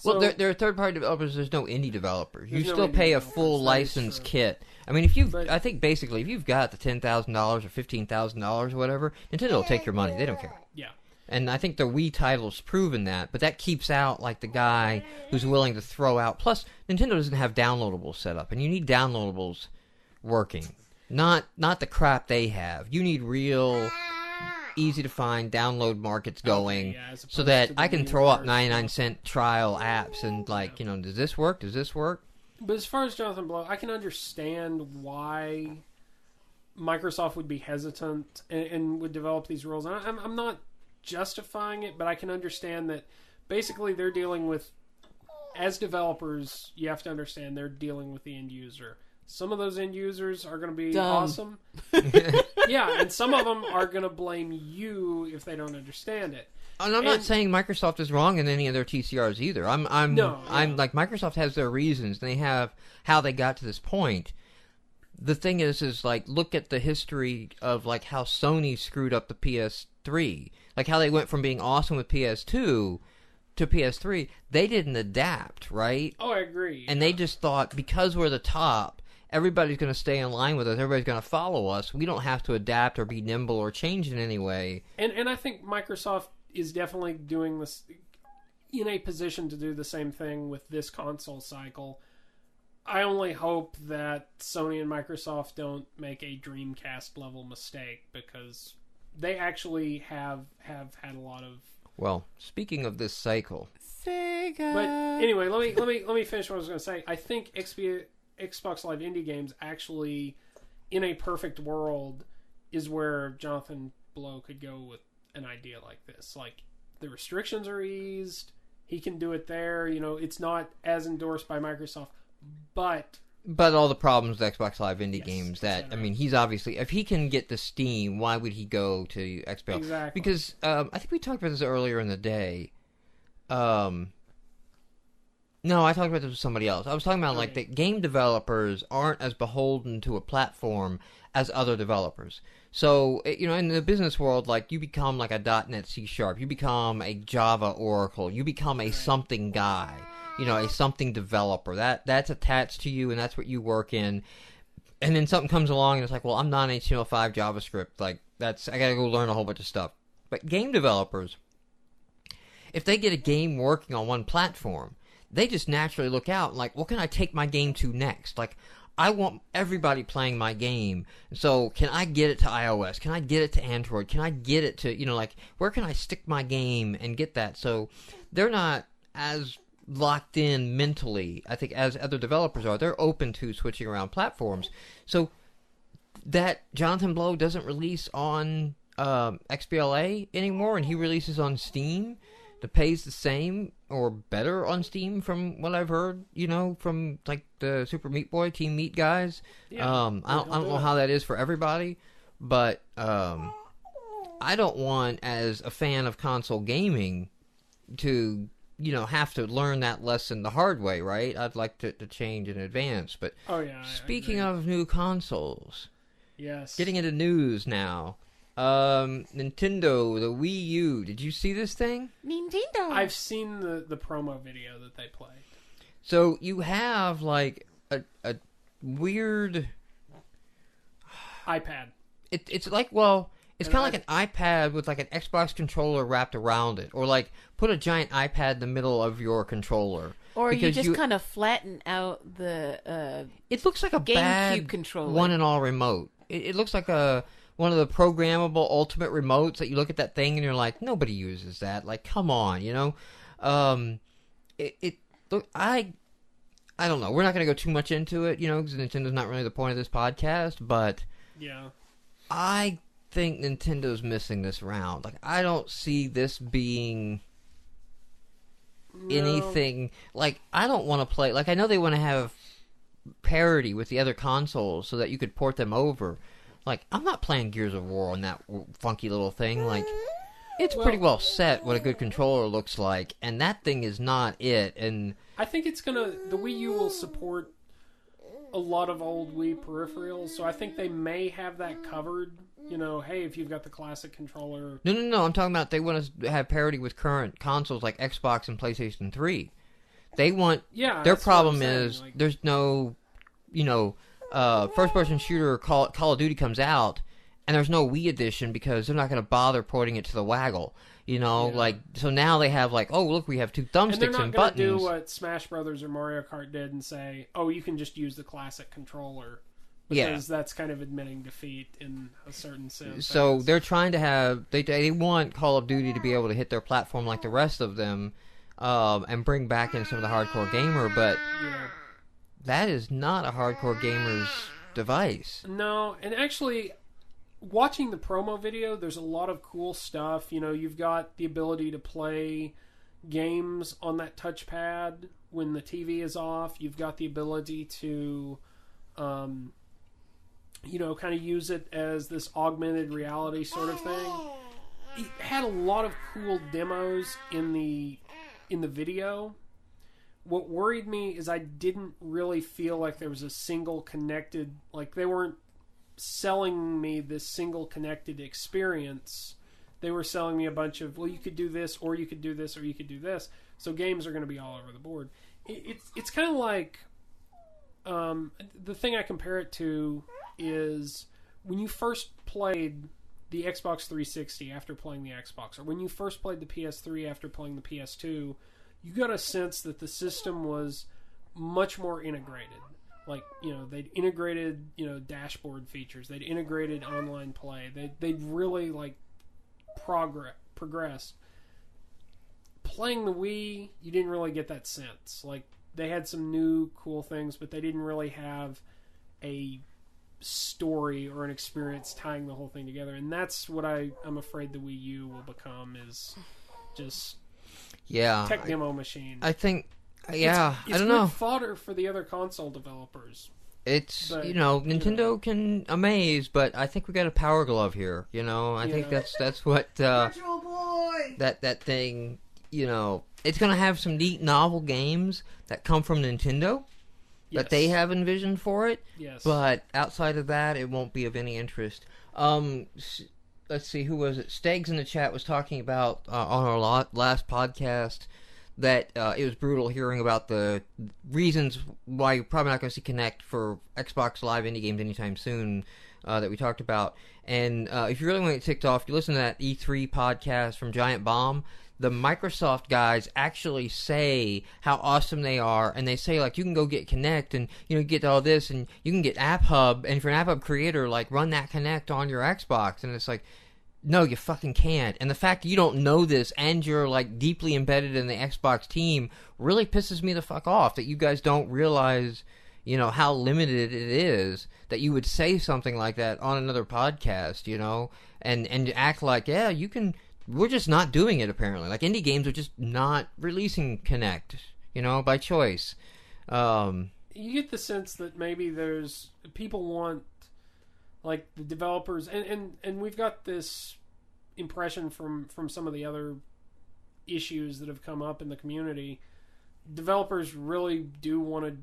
Well, there are third-party developers. There's no indie developers. You still pay a full license kit. I mean, I think basically, if you've got the $10,000 or $15,000 or whatever, Nintendo will take your money. They don't care. Yeah. And I think the Wii title's proven that, but that keeps out like the guy who's willing to throw out. Plus, Nintendo doesn't have downloadables set up, and you need downloadables working, not the crap they have. You need real, easy to find download markets going, so that I can throw up 99-cent trial apps and does this work? Does this work? But as far as Jonathan Blow, I can understand why Microsoft would be hesitant and would develop these rules. And I'm not justifying it, but I can understand that basically they're dealing with, as developers, you have to understand they're dealing with the end user. Some of those end users are going to be awesome. Yeah, and some of them are going to blame you if they don't understand it. And I'm not saying Microsoft is wrong in any of their TCRs either. I'm like, Microsoft has their reasons, and they have how they got to this point. The thing is like, look at the history of like how Sony screwed up the PS3. Like how they went from being awesome with PS2 to PS3. They didn't adapt, right? Oh, I agree. And they just thought, because we're the top, everybody's going to stay in line with us. Everybody's going to follow us. We don't have to adapt or be nimble or change in any way. And I think Microsoft is definitely doing this in a position to do the same thing with this console cycle. I only hope that Sony and Microsoft don't make a Dreamcast level mistake, because they actually have had a lot of. Well, speaking of this cycle, Sega. But anyway, let me finish what I was going to say. I think Xbox Live Indie Games actually, in a perfect world, is where Jonathan Blow could go with an idea like this. Like, the restrictions are eased. He can do it there. It's not as endorsed by Microsoft, but all the problems with Xbox Live Indie Games that, I mean, he's obviously, if he can get the Steam, why would he go to XBL? Exactly. Because I think we talked about this earlier in the day. No, I talked about this with somebody else. I was talking about like that game developers aren't as beholden to a platform as other developers. So, in the business world, like, you become like a .NET C#, you become a Java Oracle, you become a something guy. A something developer. That's attached to you, and that's what you work in. And then something comes along, and it's like, well, I'm not HTML5 JavaScript. Like, I gotta go learn a whole bunch of stuff. But game developers, if they get a game working on one platform, they just naturally look out and like, what can I take my game to next? Like, I want everybody playing my game. So can I get it to iOS? Can I get it to Android? Can I get it to, where can I stick my game and get that? So they're not as locked in mentally, I think, as other developers are. They're open to switching around platforms. So that Jonathan Blow doesn't release on XBLA anymore, and he releases on Steam. The pay's the same or better on Steam, from what I've heard, from like the Super Meat Boy, Team Meat guys. Yeah, I don't know how that is for everybody, but I don't want, as a fan of console gaming, to have to learn that lesson the hard way, right? I'd like to change in advance. But speaking of new consoles, yes, getting into news now. Nintendo, the Wii U. Did you see this thing? Nintendo. I've seen the promo video that they played. So you have like a weird iPad. It's like, well, it's kind of like an iPad with like an Xbox controller wrapped around it, or like put a giant iPad in the middle of your controller. Or you just kind of flatten out the it looks like a GameCube bad controller. One and all remote. It looks like one of the programmable ultimate remotes that you look at that thing and you're like, nobody uses that. Like, come on, look, I don't know. We're not going to go too much into it, because Nintendo's not really the point of this podcast, but yeah, I think Nintendo's missing this round. Like, I don't see this being anything. Like, I don't want to play. Like, I know they want to have parity with the other consoles so that you could port them over. Like, I'm not playing Gears of War on that funky little thing. Like, it's pretty well set what a good controller looks like, and that thing is not it. And I think the Wii U will support a lot of old Wii peripherals, so I think they may have that covered. You know, hey, if you've got the classic controller. No. I'm talking about they want to have parity with current consoles like Xbox and PlayStation 3. They want. Yeah. Their problem is there's no, first-person shooter Call of Duty comes out, and there's no Wii edition because they're not going to bother porting it to the Waggle. So now they have oh look, we have two thumbsticks and buttons. And they're not going to do what Smash Brothers or Mario Kart did and say, oh, you can just use the classic controller. Because that's kind of admitting defeat in a certain sense. So they're trying to have they want Call of Duty to be able to hit their platform like the rest of them, and bring back in some of the hardcore gamer, but that is not a hardcore gamer's device. No, and actually, watching the promo video, there's a lot of cool stuff. You've got the ability to play games on that touchpad when the TV is off. You've got the ability to kind of use it as this augmented reality sort of thing. It had a lot of cool demos in the video. What worried me is I didn't really feel like there was a single connected, they weren't selling me this single connected experience. They were selling me a bunch of, well, you could do this, or you could do this, or you could do this. So games are going to be all over the board. It's kind of like, the thing I compare it to is when you first played the Xbox 360 after playing the Xbox, or when you first played the PS3 after playing the PS2, you got a sense that the system was much more integrated. They'd integrated, dashboard features. They'd integrated online play. They'd really, progressed. Playing the Wii, you didn't really get that sense. They had some new cool things, but they didn't really have a story or an experience tying the whole thing together. And that's what I'm afraid the Wii U will become, is just tech demo machine. I think, it's I don't know. It's good fodder for the other console developers. Nintendo can amaze, but I think we got a power glove here. I think that's what Virtual Boy. That thing. It's going to have some neat novel games that come from Nintendo that they have envisioned for it. Yes. But outside of that, it won't be of any interest. Let's see, who was it? Stegs in the chat was talking about on our last podcast that it was brutal hearing about the reasons why you're probably not going to see Kinect for Xbox Live indie games anytime soon that we talked about. And if you really want to get ticked off, you listen to that E3 podcast from Giant Bomb. The Microsoft guys actually say how awesome they are, and they say, you can go get Kinect, and, get all this, and you can get App Hub, and if you're an App Hub creator, run that Kinect on your Xbox, and it's no, you fucking can't. And the fact that you don't know this, and you're, deeply embedded in the Xbox team, really pisses me the fuck off, that you guys don't realize, how limited it is, that you would say something like that on another podcast, and act like, yeah, you can... We're just not doing it, apparently. Indie games are just not releasing Kinect, by choice. You get the sense that maybe there's... People want, the developers... And we've got this impression from some of the other issues that have come up in the community. Developers really do want to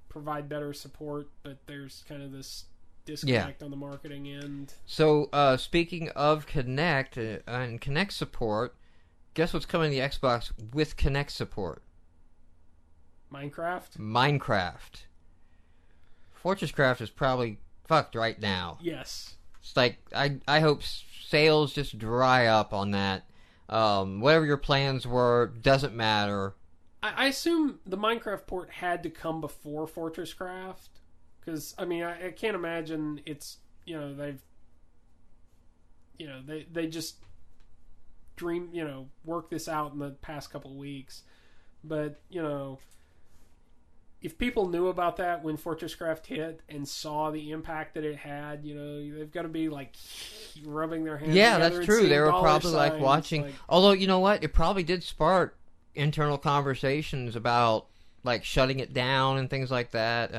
provide better support, but there's kind of this... disconnect on the marketing end. So, speaking of Kinect and Kinect support, guess what's coming to the Xbox with Kinect support? Minecraft. Fortress Craft is probably fucked right now. Yes. It's I hope sales just dry up on that. Whatever your plans were, doesn't matter. I assume the Minecraft port had to come before Fortress Craft. Because, I can't imagine it's, they've, they just work this out in the past couple of weeks. But, if people knew about that when Fortress Craft hit and saw the impact that it had, they've got to be, rubbing their hands together. Yeah, that's true. They were probably, watching. Although, you know what? It probably did spark internal conversations about like shutting it down and things like that.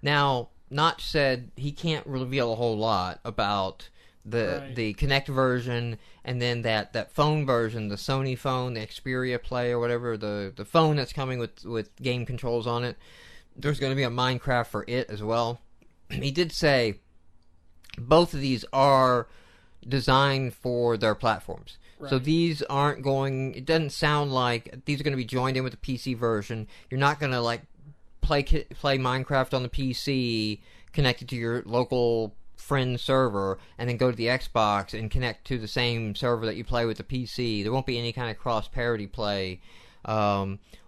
Now, Notch said he can't reveal a whole lot about the Kinect version, and then that phone version, the Sony phone, the Xperia Play or whatever, the phone that's coming with game controls on it. There's going to be a Minecraft for it as well. He did say both of these are designed for their platforms. Right. So these aren't going... It doesn't sound like these are going to be joined in with the PC version. You're not going to like play Minecraft on the PC connected to your local friend server and then go to the Xbox and connect to the same server that you play with the PC. There won't be any kind of cross-parity play,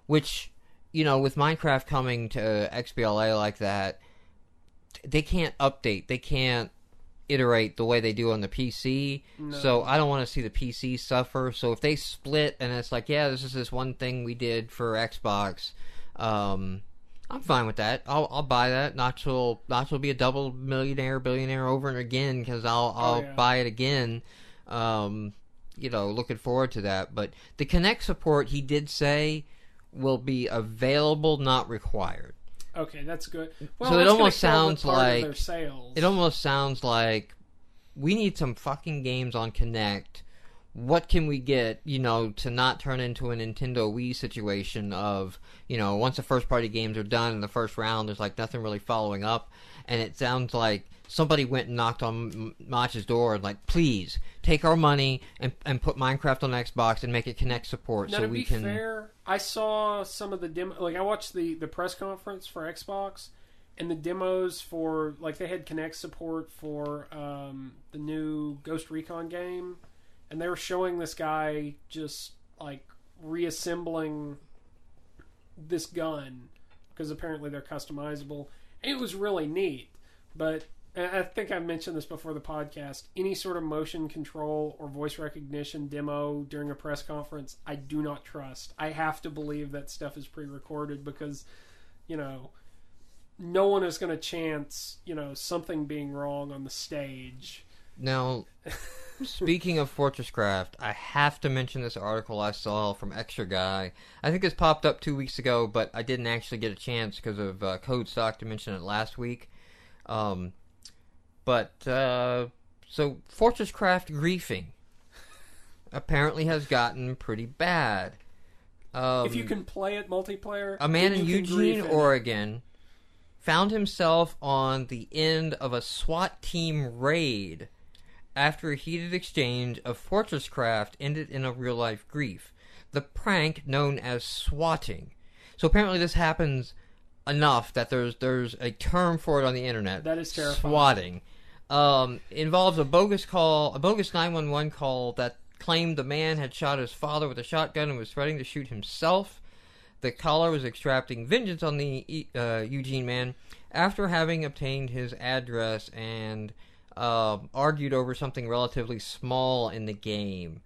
which, you know, with Minecraft coming to XBLA like that, they can't update. They can't iterate the way they do on the PC. No. So I don't want to see the PC suffer. So if they split and it's like, yeah, this is this one thing we did for Xbox, I'm fine with that. I'll buy that. Notch will be a double billionaire over and again because I'll buy it again. You know, looking forward to that. But the Kinect support, he did say, will be available, not required. Okay, that's good. Well, so it almost sounds like we need some fucking games on Kinect. What can we get, you know, to not turn into a Nintendo Wii situation of, you know, once the first-party games are done in the first round, there's, like, nothing really following up. And it sounds like somebody went and knocked on Notch's door and, like, please, take our money and put Minecraft on Xbox and make it Kinect support now, so we can... To be fair, I saw some of the demo... Like, I watched the press conference for Xbox, and the demos for... Like, they had Kinect support for the new Ghost Recon game. And they were showing this guy just, like, reassembling this gun. Because apparently they're customizable. And it was really neat. But I think I mentioned this before the podcast. Any sort of motion control or voice recognition demo during a press conference, I do not trust. I have to believe that stuff is pre-recorded because, you know, no one is going to chance, you know, something being wrong on the stage. Now... Speaking of Fortress Craft, I have to mention this article I saw from Extra Guy. I think this popped up 2 weeks ago, but I didn't actually get a chance because of Code Stock to mention it last week. So Fortress Craft griefing apparently has gotten pretty bad. If you can play it multiplayer, a man in Eugene, Oregon, found himself on the end of a SWAT team raid after a heated exchange of Fortress Craft ended in a real-life grief. The prank, known as swatting. So apparently this happens enough that there's a term for it on the internet. That is terrifying. Swatting. Involves a bogus 911 call that claimed the man had shot his father with a shotgun and was threatening to shoot himself. The caller was extracting vengeance on the Eugene man after having obtained his address and... argued over something relatively small in the game.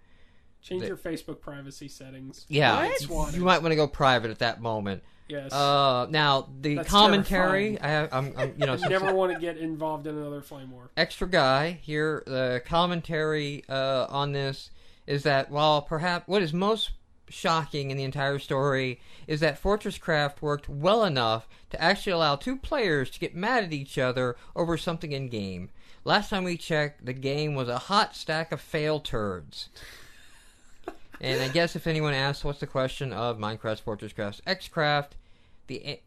Change your Facebook privacy settings. Yeah, you might want to go private at that moment. Yes. Now the That's commentary. I'm you know, you never want to get involved in another flame war. Extra Guy here. The commentary on this is that while perhaps what is most shocking in the entire story is that Fortress Craft worked well enough to actually allow two players to get mad at each other over something in game. Last time we checked, the game was a hot stack of fail turds. And I guess if anyone asks what's the question of Minecraft, Fortress Craft, X-Craft,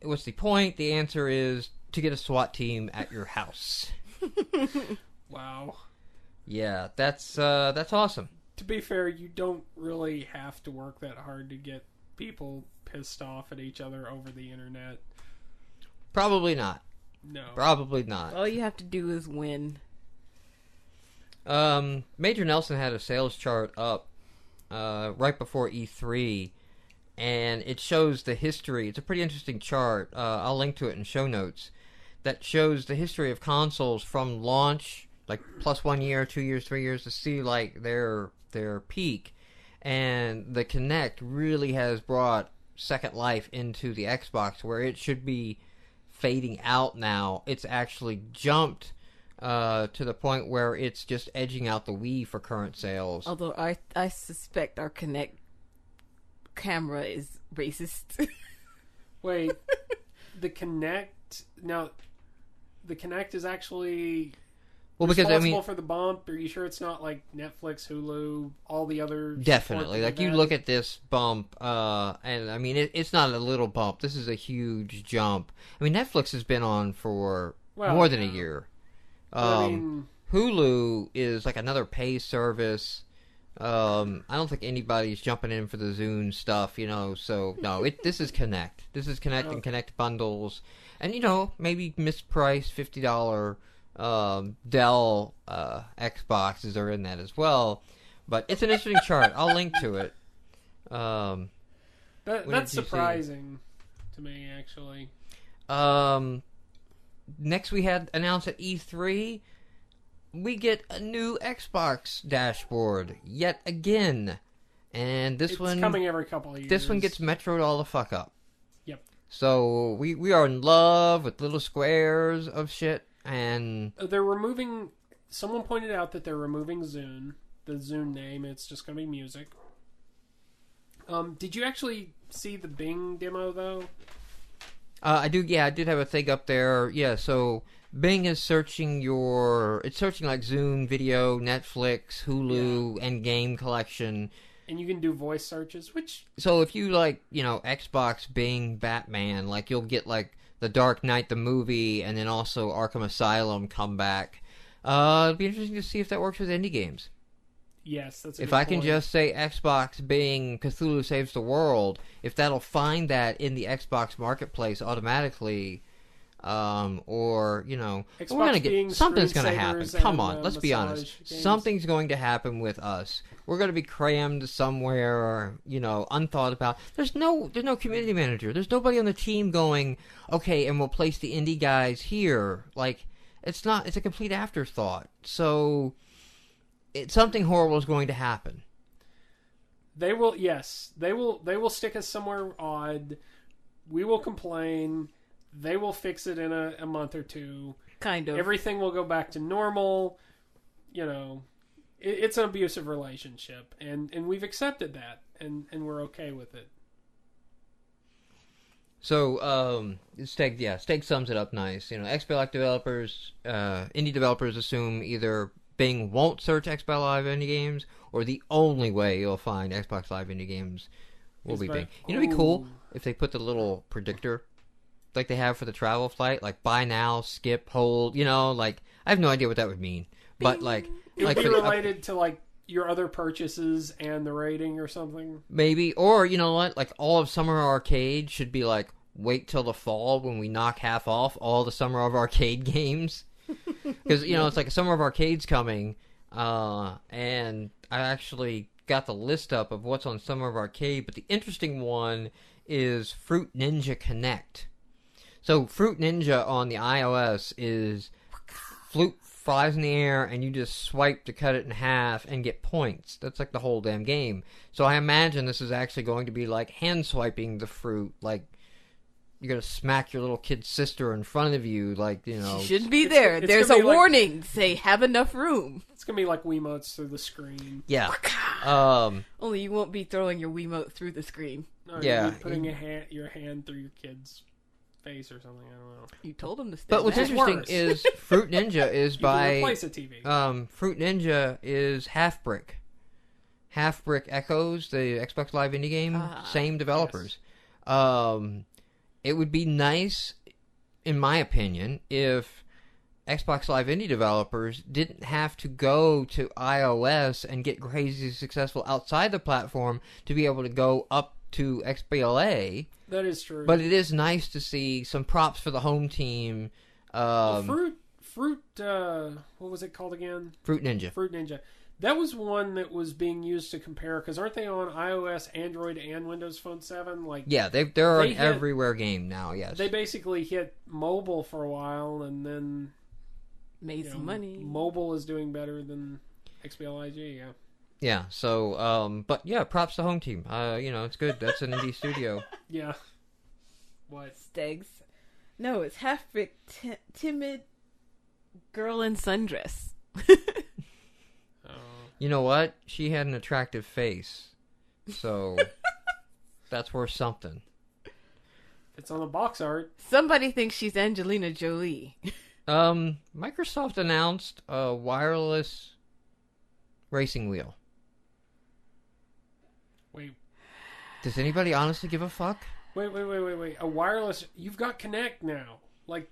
what's the point? The answer is to get a SWAT team at your house. Wow. Yeah, that's awesome. To be fair, you don't really have to work that hard to get people pissed off at each other over the internet. Probably not. No. Probably not. All you have to do is win. Major Nelson had a sales chart up right before E3, and it shows the history. It's a pretty interesting chart. I'll link to it in show notes. That shows the history of consoles from launch, like plus 1 year, 2 years, 3 years, to see like their peak. And the Kinect really has brought Second Life into the Xbox, where it should be fading out now. It's actually jumped to the point where it's just edging out the Wii for current sales. Although I suspect our Kinect camera is racist. Wait, the Kinect... Now, the Kinect is actually responsible for the bump? Are you sure it's not like Netflix, Hulu, all the other... Definitely. Like, you look at this bump, and, I mean, it's not a little bump. This is a huge jump. I mean, Netflix has been on for more than a year. I mean... Hulu is like another pay service. I don't think anybody's jumping in for the Zune stuff, you know. So no, this is Kinect. This is Kinect and Kinect bundles, and you know, maybe mispriced $50 Dell Xboxes are in that as well. But it's an interesting chart. I'll link to it. That's surprising to me, actually. Next we had announced at E3. We get a new Xbox dashboard yet again, and this it's coming every couple of years. This one gets metroed all the fuck up. Yep. So we are in love with little squares of shit, and they're removing. Someone pointed out that they're removing Zune, the Zune name. It's just going to be music. Did you actually see the Bing demo though? I do. Yeah, I did have a thing up there. Yeah, so. Bing is searching it's searching like Zune Video, Netflix, Hulu, and game collection. And you can do voice searches, which... So if you like, you know, Xbox, Bing, Batman, like you'll get like The Dark Knight, the movie, and then also Arkham Asylum come back. It'll be interesting to see if that works with indie games. Yes, that's a If good I can point. just say Xbox, Bing, Cthulhu Saves the World, if that'll find that in the Xbox marketplace automatically... or, you know, Xbox we're gonna get something's gonna happen. Come and, on, let's be honest. games. Something's going to happen with us. We're gonna be crammed somewhere, you know, unthought about. There's no community manager. There's nobody on the team going, okay, and we'll place the indie guys here. Like, it's a complete afterthought. So, something horrible is going to happen. They will stick us somewhere odd. We will complain. They will fix it in a month or two. Kind of. Everything will go back to normal. You know, it's an abusive relationship, and we've accepted that, and we're okay with it. So, Steg sums it up nice. You know, XP Live developers, indie developers assume either Bing won't search XP Live indie games, or the only way you'll find Xbox Live indie games will be Bing. You know, it'd be cool if they put the little predictor like they have for the travel flight, like buy now, skip, hold, you know, like, I have no idea what that would mean. But, like... It would like be related to, like, your other purchases and the rating or something. Maybe. Or, you know what, like, all of Summer Arcade should be, like, wait till the fall when we knock half off all the Summer of Arcade games. Because, you know, it's like a Summer of Arcade's coming, and I actually got the list up of what's on Summer of Arcade, but the interesting one is Fruit Ninja Connect. So Fruit Ninja on the iOS is flute flies in the air and you just swipe to cut it in half and get points. That's like the whole damn game. So I imagine this is actually going to be like hand swiping the fruit. Like you're going to smack your little kid's sister in front of you. Like, you know. She shouldn't be there. There's a warning. Say, have enough room. It's going to be like Wiimotes through the screen. Yeah. Only you won't be throwing your Wiimote through the screen. No, yeah. You'll be putting your hand through your kid's face or something. I don't know. You told him to stay. But what's back. interesting is Fruit Ninja is by replace a TV. Fruit Ninja is Half Brick. Half Brick Echoes, the Xbox Live indie game, same developers. Yes. It would be nice, in my opinion, if Xbox Live indie developers didn't have to go to iOS and get crazy successful outside the platform to be able to go up to XBLA. That is true. But it is nice to see some props for the home team. Fruit, what was it called again? Fruit Ninja. Fruit Ninja. That was one that was being used to compare, because aren't they on iOS, Android, and Windows Phone 7? Like, yeah, they're an everywhere game now, yes. They basically hit mobile for a while, and then... Made some money. Mobile is doing better than XBLIG, yeah. Yeah, so, but yeah, props to home team. It's good. That's an indie studio. Yeah. What? Stegs. No, it's half-brick, timid girl in sundress. You know what? She had an attractive face. So, that's worth something. It's on the box art. Somebody thinks she's Angelina Jolie. Microsoft announced a wireless racing wheel. Wait. Does anybody honestly give a fuck? Wait. A wireless... You've got Kinect now. Like...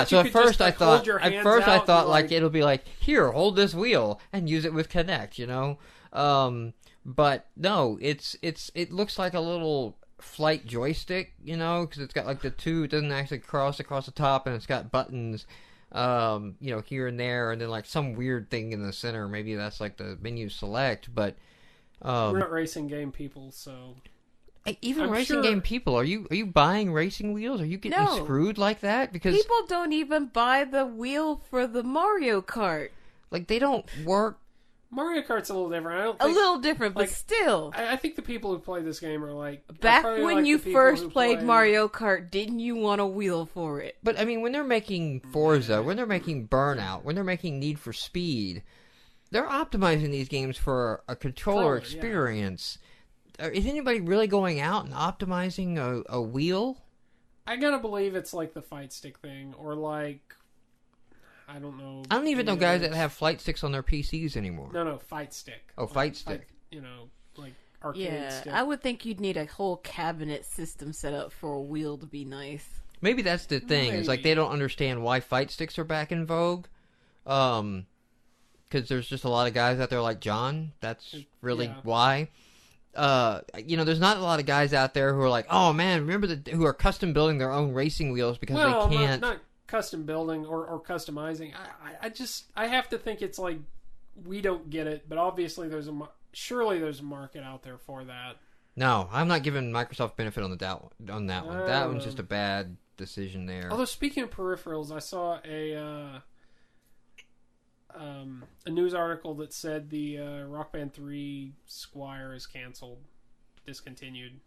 So at first I thought like it'll be like, here, hold this wheel and use it with Kinect, you know? But no, it looks like a little flight joystick, you know, because it's got like the two, it doesn't actually cross across the top, and it's got buttons, you know, here and there, and then like some weird thing in the center. Maybe that's like the menu select, but we're not racing game people, so even I'm racing sure... game people, are you buying racing wheels? Are you getting screwed like that? Because people don't even buy the wheel for the Mario Kart. Like, they don't work. Mario Kart's a little different. I don't think, a little different, but like, still. I think the people who play this game are like... Back when you first played Mario Kart, didn't you want a wheel for it? But, I mean, when they're making Forza, when they're making Burnout, when they're making Need for Speed, they're optimizing these games for a controller experience. Yeah. Is anybody really going out and optimizing a wheel? I gotta believe it's like the fight stick thing, or like... I don't know. I don't even know guys that have flight sticks on their PCs anymore. No, fight stick. Oh, fight stick. Like, you know, like arcade stick. I would think you'd need a whole cabinet system set up for a wheel to be nice. Maybe that's the thing. It's like they don't understand why fight sticks are back in vogue. Because there's just a lot of guys out there like John. That's really why. You know, there's not a lot of guys out there who are like, oh man, remember who are custom building their own racing wheels because they can't. Not custom building or customizing. I have to think it's like we don't get it, but obviously surely there's a market out there for that. No, I'm not giving Microsoft benefit on that one. That one's just a bad decision there. Although speaking of peripherals, I saw a news article that said the Rock Band 3 Squire is canceled, discontinued.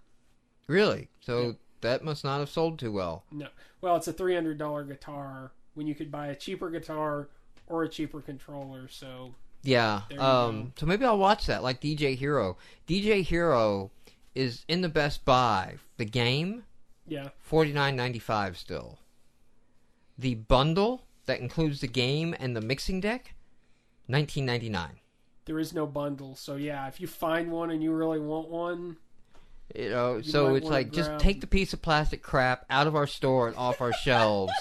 Really? So that must not have sold too well. No. Well, it's a $300 guitar when you could buy a cheaper guitar or a cheaper controller, so... Yeah. So maybe I'll watch that, like DJ Hero. DJ Hero is in the Best Buy. The game? Yeah. $49.95 still. The bundle that includes the game and the mixing deck? $19.99. There is no bundle, so yeah, if you find one and you really want one... You know, so it's like, just take the piece of plastic crap out of our store and off our shelves.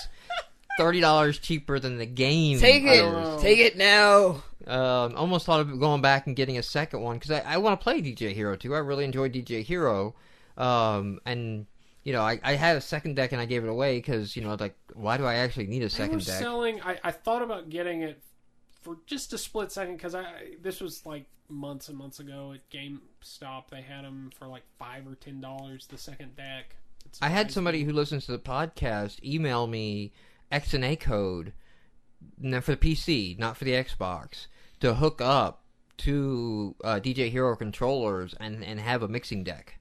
$30 cheaper than the game. Take it now. Almost thought of going back and getting a second one because I want to play DJ Hero 2. I really enjoyed DJ Hero. And, you know, I had a second deck and I gave it away because, you know, like, why do I actually need a second deck? I thought about getting it for just a split second because this was like months and months ago at GameStop. They had them for like $5 or $10 the second deck. I had somebody who listens to the podcast email me XNA code for the PC, not for the Xbox, to hook up to DJ Hero controllers and have a mixing deck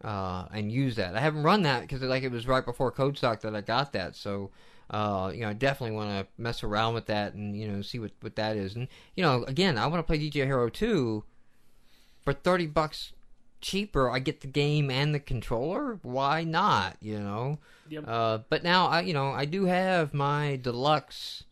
and use that. I haven't run that because it was right before Code Stock that I got that, so you know, I definitely want to mess around with that and, you know, see what that is. And, you know, again, I want to play DJ Hero 2 for $30 cheaper. I get the game and the controller. Why not, you know? Yep. But now, I do have my deluxe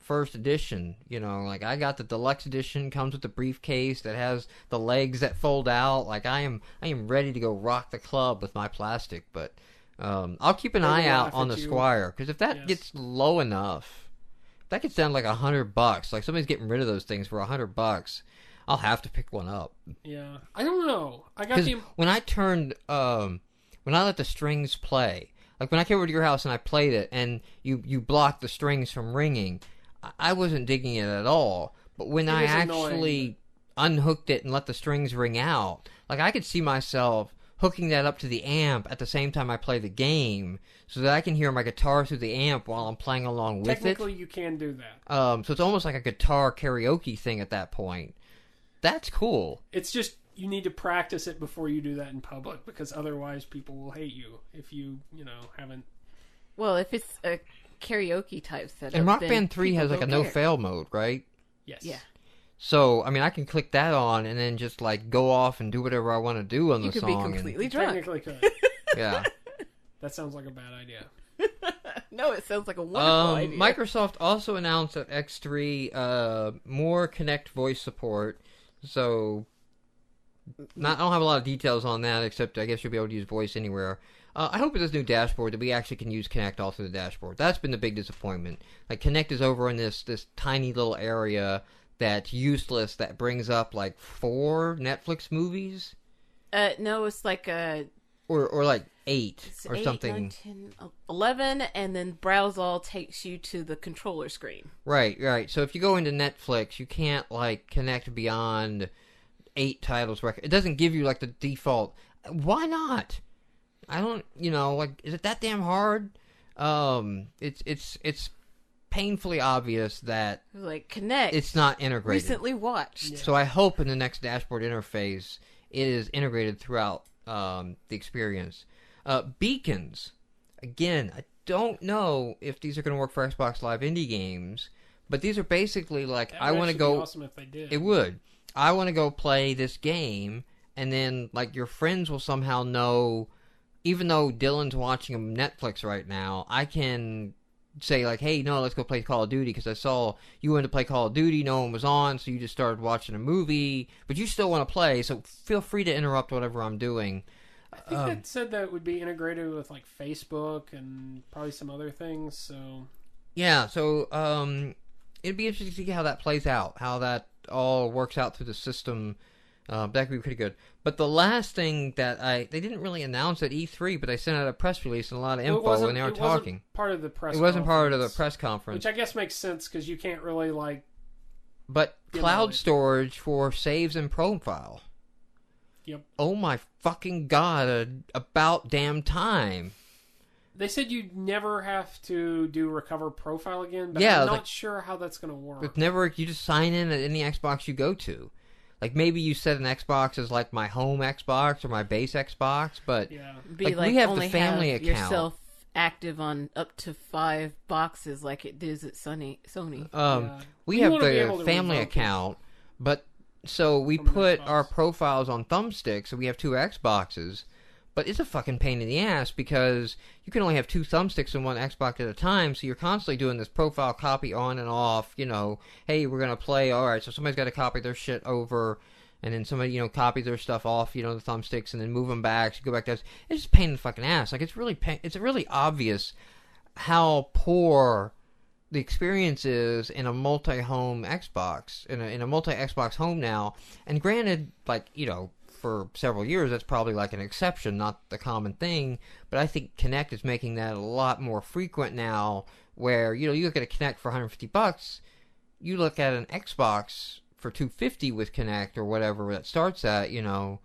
first edition. You know, like, I got the deluxe edition, comes with the briefcase that has the legs that fold out. Like, I am ready to go rock the club with my plastic, but... I'll keep an eye out on the Squire, because if that gets low enough, if that gets down to like $100, like somebody's getting rid of those things for $100, I'll have to pick one up. Yeah, I don't know. When I let the strings play, like when I came over to your house and I played it, and you blocked the strings from ringing, I wasn't digging it at all. But when I actually unhooked it and let the strings ring out, like I could see myself hooking that up to the amp at the same time I play the game so that I can hear my guitar through the amp while I'm playing along with it. Technically, you can do that. So it's almost like a guitar karaoke thing at that point. That's cool. It's just you need to practice it before you do that in public because otherwise people will hate you if you haven't... Well, if it's a karaoke type setup... And Rock Band 3 has like a no-fail mode, right? Yes. Yeah. So, I mean, I can click that on and then just, like, go off and do whatever I want to do on the You song. could be completely drunk. Technically could. Yeah. That sounds like a bad idea. No, it sounds like a wonderful idea. Microsoft also announced at X3 more Kinect voice support. So, I don't have a lot of details on that, except I guess you'll be able to use voice anywhere. I hope with this new dashboard that we actually can use Kinect all through the dashboard. That's been the big disappointment. Like, Kinect is over in this tiny little area that's useless that brings up, like, 4 Netflix movies? No, it's like Or like 8 it's or 8, something. 9, 10, 11, and then Browse All takes you to the controller screen. Right. So if you go into Netflix, you can't, like, connect beyond 8 titles. It doesn't give you, like, the default. Why not? I don't, like, is it that damn hard? It's painfully obvious that Like Kinect. it's not integrated. Recently watched. Yeah. So I hope in the next dashboard interface it is integrated throughout the experience. Beacons. Again, I don't know if these are going to work for Xbox Live Indie games, but these are basically like, That I would want to actually be go... awesome if they did. It would. I want to go play this game, and then, like, your friends will somehow know, even though Dylan's watching Netflix right now, I can say, like, hey, no, let's go play Call of Duty, because I saw you wanted to play Call of Duty, no one was on, so you just started watching a movie, but you still want to play, so feel free to interrupt whatever I'm doing. I think it said that it would be integrated with like Facebook and probably some other things. So Yeah, so it'd be interesting to see how that plays out, how that all works out through the system. That could be pretty good. But the last thing that they didn't really announce at E3, but they sent out a press release and a lot of info when they were talking. Part of the press. It wasn't part of the conference, press conference. which I guess makes sense because you can't really like. But You cloud know, storage for saves and profile. Yep. Oh my fucking god! About damn time. They said you'd never have to do recover profile again, but Yeah, I'm not like- sure how that's going to work. It's never. You just sign in at any Xbox you go to. Like, maybe you set an Xbox as like my home Xbox or my base Xbox, but Yeah. Be Like, we have the only family have account. yourself active on up to 5 boxes like it does at Sony. Yeah. we You have wanna be able the to family revoke it. account, but so we From an put Xbox. our profiles on thumbsticks, so we have 2 Xboxes. But it's a fucking pain in the ass because you can only have 2 thumbsticks in one Xbox at a time, so you're constantly doing this profile copy on and off. Hey, we're gonna play. All right, so somebody's got to copy their shit over, and then somebody copies their stuff off, the thumbsticks, and then move them back. So you go back to this. It's just a pain in the fucking ass. Like, it's really obvious how poor the experience is in a multi-home Xbox, in a multi-Xbox home now. And granted, for several years, that's probably like an exception, not the common thing. But I think Kinect is making that a lot more frequent now, where, you look at a Kinect for $150, you look at an Xbox for $250 with Kinect or whatever that starts at, Yeah.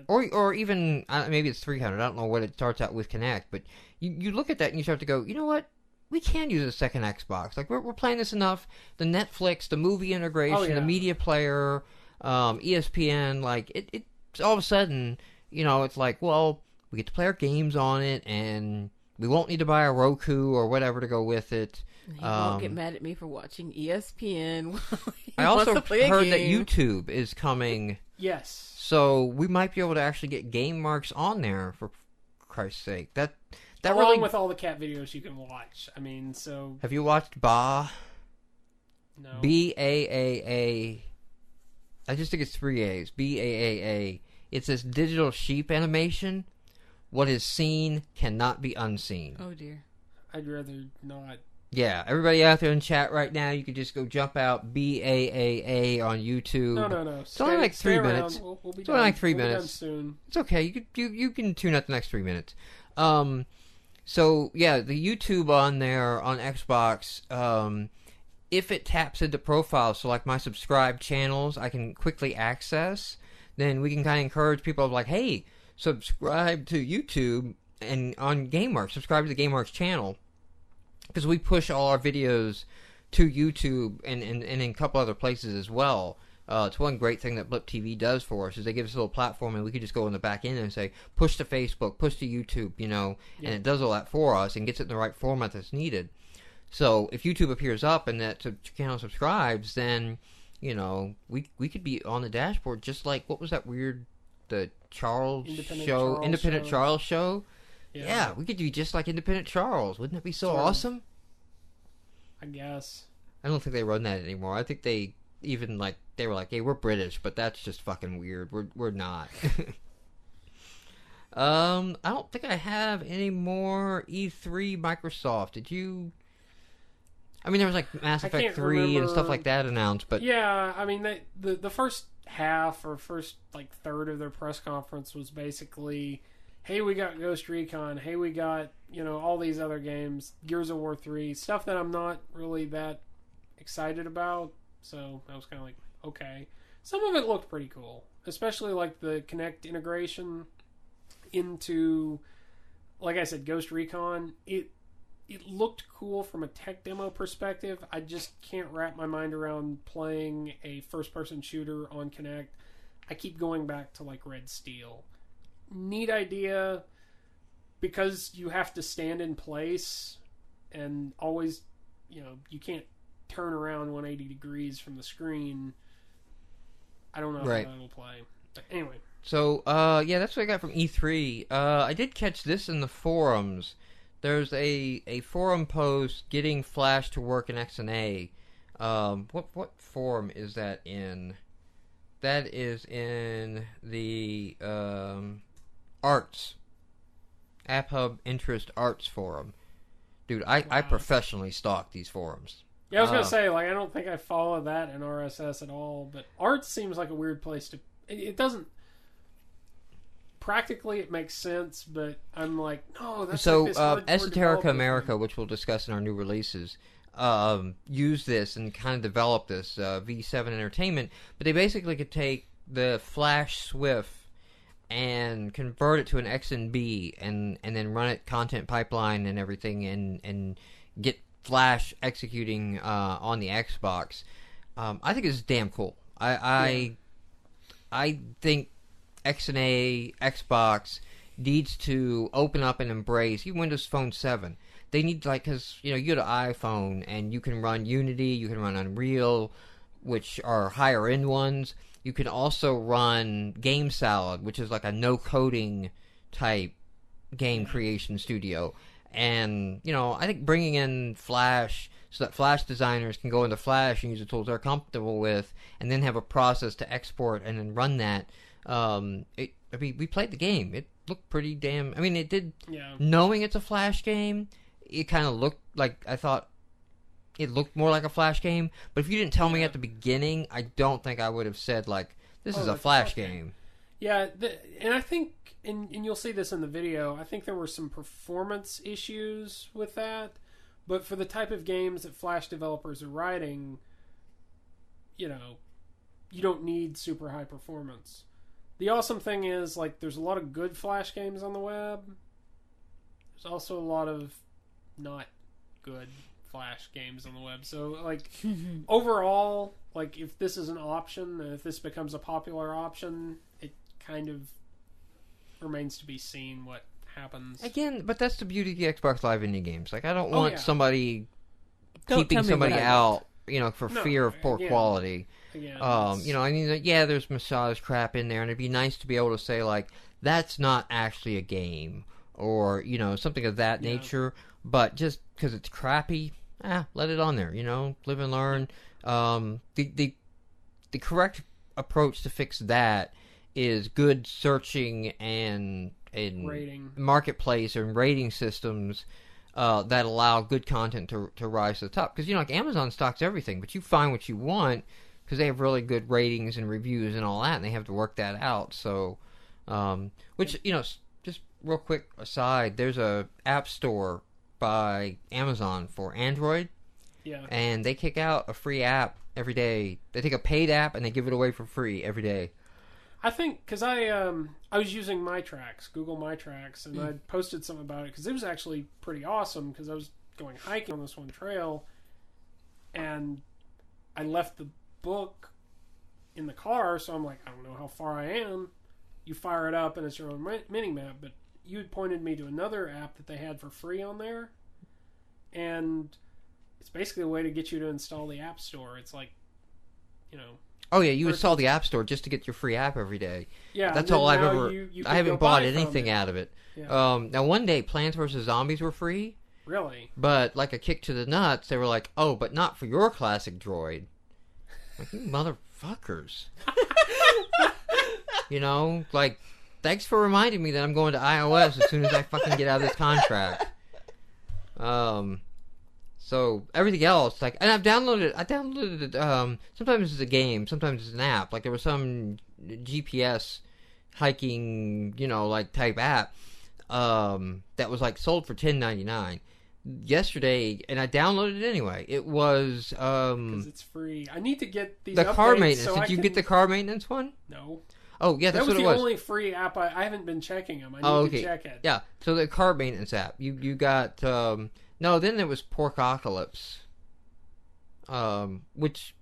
or even, maybe it's $300, I don't know what it starts out with Kinect, but you look at that and you start to go, you know what? We can use a second Xbox. Like, we're playing this enough. The Netflix, the movie integration, the media player, ESPN, like, it's all of a sudden, it's like, well, we get to play our games on it, and we won't need to buy a Roku or whatever to go with it. You won't get mad at me for watching ESPN. I also play a heard that game. YouTube is coming, Yes. so we might be able to actually get GameMarx on there, for Christ's sake. That Along really... with all the cat videos you can watch. I mean, so Have you watched Ba? no. B-A-A-A. I just think it's 3 A's. B-A-A-A. It's this digital sheep animation. What is seen cannot be unseen. Oh dear. I'd rather not. Yeah, everybody out there in chat right now, you can just go jump out B-A-A-A on YouTube. No. It's only like 3 minutes. We'll be It's done. only like 3 We'll be done minutes. soon. It's okay. You can tune out the next 3 minutes. So yeah, the YouTube on there on Xbox, if it taps into profiles, so like my subscribed channels, I can quickly access. Then we can kind of encourage people like, hey, subscribe to YouTube and on GameMarx, subscribe to the GameMarx channel, because we push all our videos to YouTube and in a couple other places as well. It's one great thing that Blip TV does for us is they give us a little platform and we can just go in the back end and say, push to Facebook, push to YouTube, and it does all that for us and gets it in the right format that's needed. So if YouTube appears up and that channel subscribes, then, you know, we could be on the dashboard just like, what was that weird, the Charles show, Independent Charles show? Yeah, we could do just like Independent Charles. Wouldn't that be so awesome? I guess. I don't think they run that anymore. I think they even like, they were like, hey, we're British, but that's just fucking weird. We're not. I don't think I have any more E3 Microsoft. Did you? I mean, there was like Mass Effect 3 and stuff like that announced, but yeah, I mean, the first half or first like third of their press conference was basically, hey, we got Ghost Recon, hey, we got, you know, all these other games, Gears of War 3, stuff that I'm not really that excited about. So I was kind of like, okay. Some of it looked pretty cool, especially like the Kinect integration into, like I said, Ghost Recon. It looked cool from a tech demo perspective. I just can't wrap my mind around playing a first-person shooter on Kinect. I keep going back to like Red Steel. Neat idea, because you have to stand in place and always, you know, you can't turn around 180 degrees from the screen. I don't know how that'll play. But anyway. So, yeah, that's what I got from E3. I did catch this in the forums. There's a forum post getting Flash to work in XNA. What forum is that in? That is in the Arts. App Hub Interest Arts forum. Dude, I professionally stalk these forums. Yeah, I was going to say, like, I don't think I follow that in RSS at all, but Arts seems like a weird place to... It doesn't... Practically, it makes sense, but I'm like, no, that's so. Like this Esoterica America, which we'll discuss in our new releases, use this and kind of develop this V7 Entertainment. But they basically could take the Flash Swift and convert it to an XNB and then run it content pipeline and everything and get Flash executing on the Xbox. I think it's damn cool. I think XNA, Xbox needs to open up and embrace even Windows Phone 7. They need, like, because, you know, you got an iPhone and you can run Unity, you can run Unreal, which are higher end ones. You can also run Game Salad, which is like a no coding type game creation studio. And, you know, I think bringing in Flash so that Flash designers can go into Flash and use the tools they're comfortable with and then have a process to export and then run that. I mean, we played the game. It looked pretty damn... I mean, it did... Yeah. Knowing it's a Flash game, it kind of looked like... I thought it looked more like a Flash game. But if you didn't tell me at the beginning, I don't think I would have said, like, this is a Flash game. Yeah, and I think... And you'll see this in the video. I think there were some performance issues with that. But for the type of games that Flash developers are writing, you know, you don't need super high performance. The awesome thing is, like, there's a lot of good Flash games on the web. There's also a lot of not good Flash games on the web. So, like, overall, like, if this is an option, and if this becomes a popular option, it kind of remains to be seen what happens. Again, but that's the beauty of the Xbox Live indie games. Like, I don't want somebody keeping somebody out, you know, for fear of poor quality. Again, you know, I mean, yeah, there's massage crap in there, and it'd be nice to be able to say, like, that's not actually a game, or, you know, something of that nature, but just because it's crappy, let it on there, you know, live and learn. The correct approach to fix that is good searching and rating. Marketplace and rating systems that allow good content to rise to the top. Because, you know, like, Amazon stocks everything, but you find what you want because they have really good ratings and reviews and all that, and they have to work that out. So, which, you know, just real quick aside, there's a app store by Amazon for Android, and they kick out a free app every day. They take a paid app and they give it away for free every day. I think, because I was using MyTracks, Google MyTracks, and I posted something about it, because it was actually pretty awesome, because I was going hiking on this one trail, and I left the book in the car, so I'm like, I don't know how far I am. You fire it up, and it's your own mini-map, but you had pointed me to another app that they had for free on there, and it's basically a way to get you to install the App Store. It's like, Oh yeah, you Or install the App Store just to get your free app every day. Yeah, That's and all then I've now ever. you I can haven't go bought buy from anything it. out of it. Yeah. Now one day Plants vs Zombies were free, Really? but like a kick to the nuts, they were like, "Oh, but not for your classic droid." Like, you motherfuckers. Like, thanks for reminding me that I'm going to iOS as soon as I fucking get out of this contract. So everything else, like, and I downloaded it, sometimes it's a game, sometimes it's an app. Like, there was some GPS hiking, like, type app, that was, like, sold for $10.99 yesterday, and I downloaded it anyway. It was, because it's free. I need to get these the updates car maintenance. So Did you get the car maintenance one? No. Oh, yeah, that's that was what it the was. only free app. I haven't been checking them. I need to check it. Yeah, so the car maintenance app. You got, no, then there was Porkocalypse, which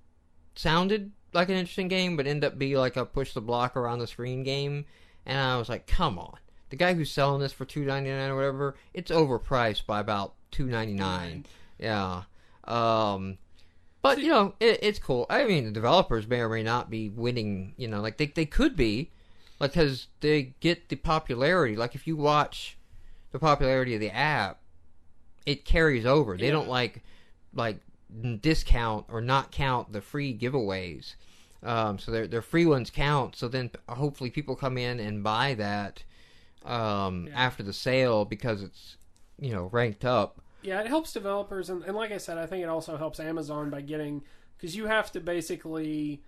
sounded like an interesting game, but ended up being like a push the block around the screen game. And I was like, come on. The guy who's selling this for $2.99 or whatever, it's overpriced by about $2.99. Yeah. But, it's cool. I mean, the developers may or may not be winning, like they could be, like, because they get the popularity. Like, if you watch the popularity of the app, it carries over. They don't like discount or not count the free giveaways. So their free ones count. So then hopefully people come in and buy that after the sale because it's ranked up. Yeah, it helps developers, and like I said, I think it also helps Amazon by getting, because you have to basically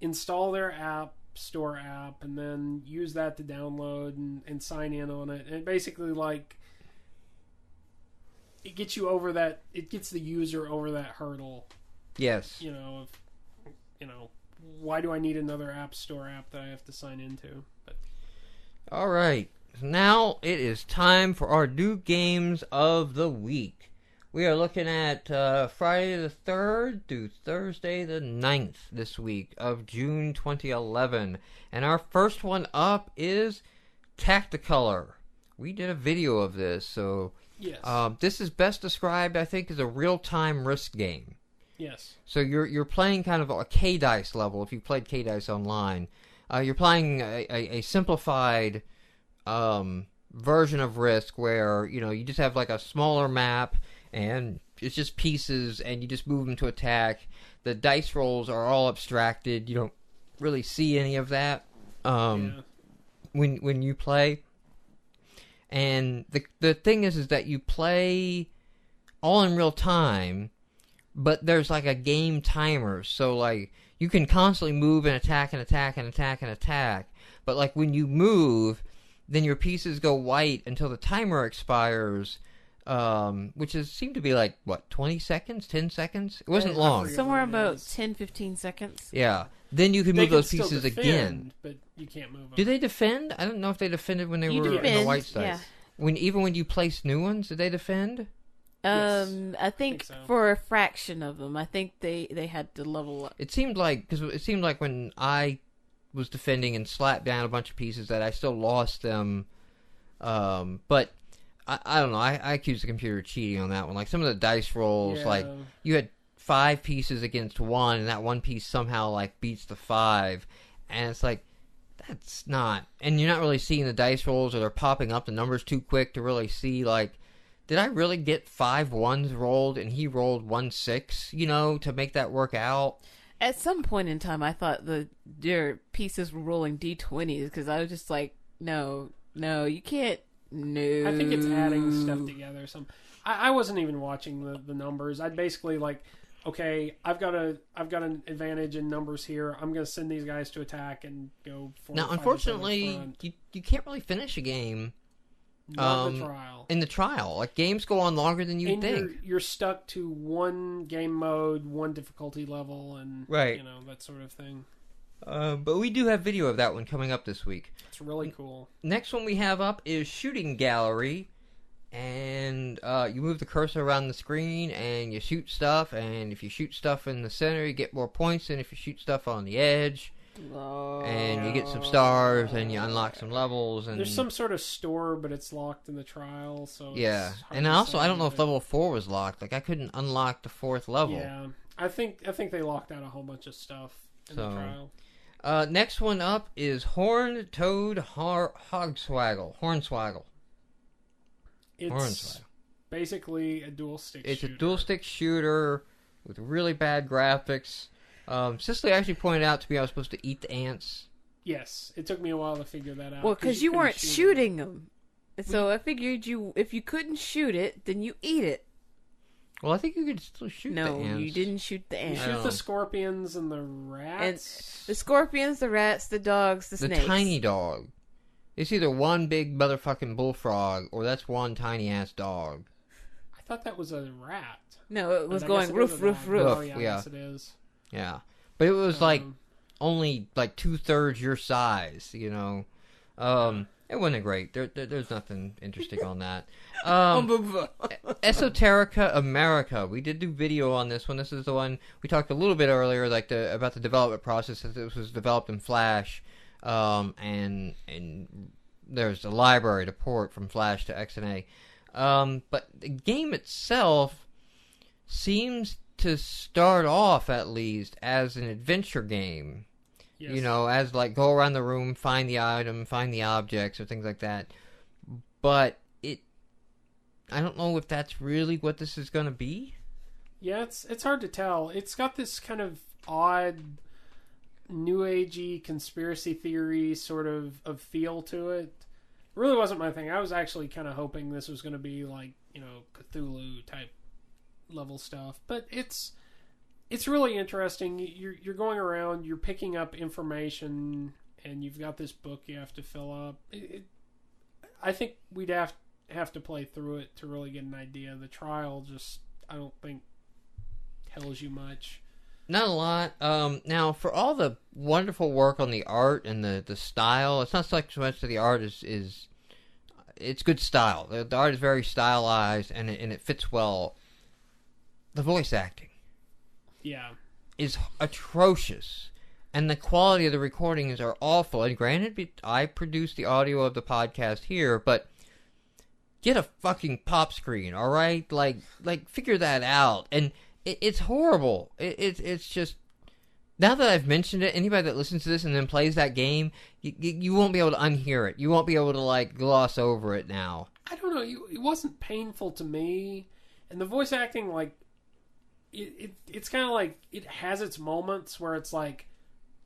install their app store app and then use that to download and sign in on it, and basically, like, it gets you over that. It gets the user over that hurdle. Yes. Why do I need another app store app that I have to sign into? But all right. Now it is time for our new games of the week. We are looking at Friday the 3rd through Thursday the 9th this week of June 2011. And our first one up is Tacticolor. We did a video of this, so yes. This is best described, I think, as a real-time Risk game. Yes. So you're playing kind of a K-Dice level, if you've played K-Dice online. You're playing a simplified version of Risk where, you just have like a smaller map and it's just pieces and you just move them to attack. The dice rolls are all abstracted. You don't really see any of that when you play. And the thing is that you play all in real time, but there's like a game timer. So like you can constantly move and attack and attack and attack and attack. But like when you move, then your pieces go white until the timer expires, which seemed to be like, 20 seconds, 10 seconds? It wasn't long. Somewhere about 10, 15 seconds. Yeah. Then you can move those pieces defend, again. But you can't move them. Do they defend? I don't know if they defended when they were in the white dice. Yeah. Even when you place new ones, did they defend? Yes, I think so. For a fraction of them. I think they had to level up. It seemed like when I was defending and slapped down a bunch of pieces that I still lost them. But I don't know. I accused the computer of cheating on that one. Like some of the dice rolls, like you had 5 pieces against 1, and that one piece somehow like beats the 5, and it's like that's not. And you're not really seeing the dice rolls, or they're popping up the numbers too quick to really see like. Did I really get 5 ones rolled and he rolled 1 6, to make that work out? At some point in time, I thought their pieces were rolling D20s because I was just like, no, you can't. No. I think it's adding stuff together. I wasn't even watching the numbers. I'd basically like, okay, I've got an advantage in numbers here. I'm going to send these guys to attack and go. Now, unfortunately, you can't really finish a game. Not the trial. In the trial, like games go on longer than you think. You're stuck to one game mode, one difficulty level, and right. That sort of thing. But we do have video of that one coming up this week. It's really cool. Next one we have up is Shooting Gallery, and you move the cursor around the screen and you shoot stuff. And if you shoot stuff in the center, you get more points than if you shoot stuff on the edge. And you get some stars and you unlock some levels, and there's some sort of store, but it's locked in the trial. So yeah, and also I don't know if level 4 was locked. Like I couldn't unlock the 4th level. Yeah, I think they locked out a whole bunch of stuff in the trial. Next one up is Horn-Toad Hornswaggle. It's basically a dual stick shooter. It's a dual stick shooter with really bad graphics. Cicely actually pointed out to me I was supposed to eat the ants. Yes, it took me a while to figure that out. Well, because you weren't shooting them. So I figured if you couldn't shoot it, then you eat it. Well, I think you could still shoot the ants. No, you didn't shoot the ants. You shoot the scorpions and the rats. And the scorpions, the rats, the dogs, the snakes. The tiny dog. It's either one big motherfucking bullfrog or that's one tiny ass dog. I thought that was a rat. No, it was going roof, roof, roof. Oh, yeah, yes it is. Yeah. But it was only 2/3 your size, you know. It wasn't great. There's nothing interesting on that. Esoterica America. We did do video on this one. This is the one we talked a little bit earlier, about the development process. This was developed in Flash, and there's a library to port from Flash to XNA. But the game itself seems to start off, at least, as an adventure game. Yes. You know, as go around the room, find the item, find the objects, or things like that. But I don't know if that's really what this is going to be. Yeah, it's hard to tell. It's got this kind of odd, new agey conspiracy theory sort of feel to it. It really wasn't my thing. I was actually kind of hoping this was going to be Cthulhu type level stuff, but it's really interesting. You're going around, you're picking up information, and you've got this book you have to fill up. I think we'd have to play through it to really get an idea. The trial just, I don't think, tells you much. Not a lot. Now, for all the wonderful work on the art and the style, it's not so much that the art is it's good style. The art is very stylized, and it fits well. The voice acting. Yeah. Is atrocious. And the quality of the recordings are awful. And granted, I produce the audio of the podcast here, but get a fucking pop screen, alright? Like, figure that out. And it's horrible. It's just... Now that I've mentioned it, anybody that listens to this and then plays that game, you won't be able to unhear it. You won't be able to, gloss over it now. I don't know. It wasn't painful to me. And the voice acting, it's kind of it has its moments where it's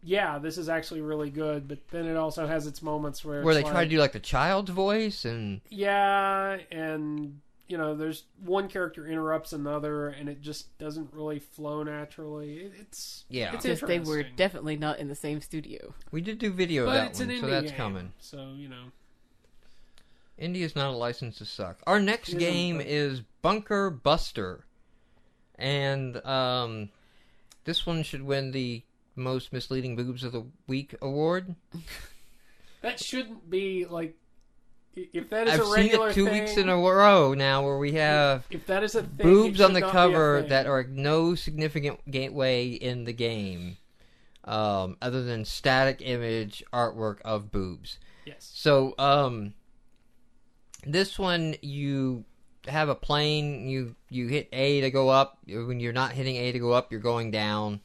yeah, this is actually really good, but then it also has its moments where they try to do the child's voice and yeah, and there's one character interrupts another, and it just doesn't really flow naturally. It's because they were definitely not in the same studio. We did do video of that one, so that's coming. So Indie is not a license to suck. Our next game is Bunker Buster. And this one should win the most misleading boobs of the week award. That shouldn't be if that is I've a regular seen it 2 weeks in a row now where we have if that is a thing, boobs on the cover that are no significant gateway in the game, other than static image artwork of boobs. Yes. So this one you have a plane, you hit A to go up. When you're not hitting A to go up, you're going down.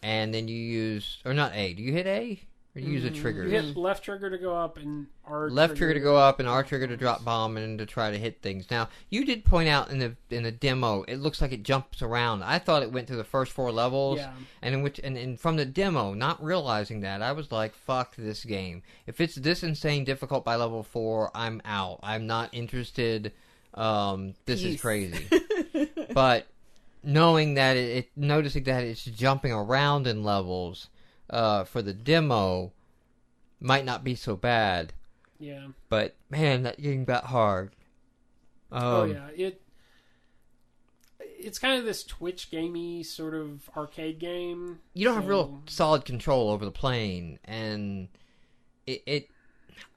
And then you use... Or not A. Do you hit A? Or do you use a trigger? You hit left trigger to go up and R left trigger to go up and R trigger to drop bomb and to try to hit things. Now, you did point out in the demo, it looks like it jumps around. I thought it went through the first 4 levels. Yeah. And from the demo, not realizing that, I was like, fuck this game. If it's this insane difficult by level 4, I'm out. I'm not interested... this is crazy. But knowing that noticing that it's jumping around in levels for the demo might not be so bad. Yeah. But man, that game got hard. It's kind of this Twitch gamey sort of arcade game. You don't have real solid control over the plane, and it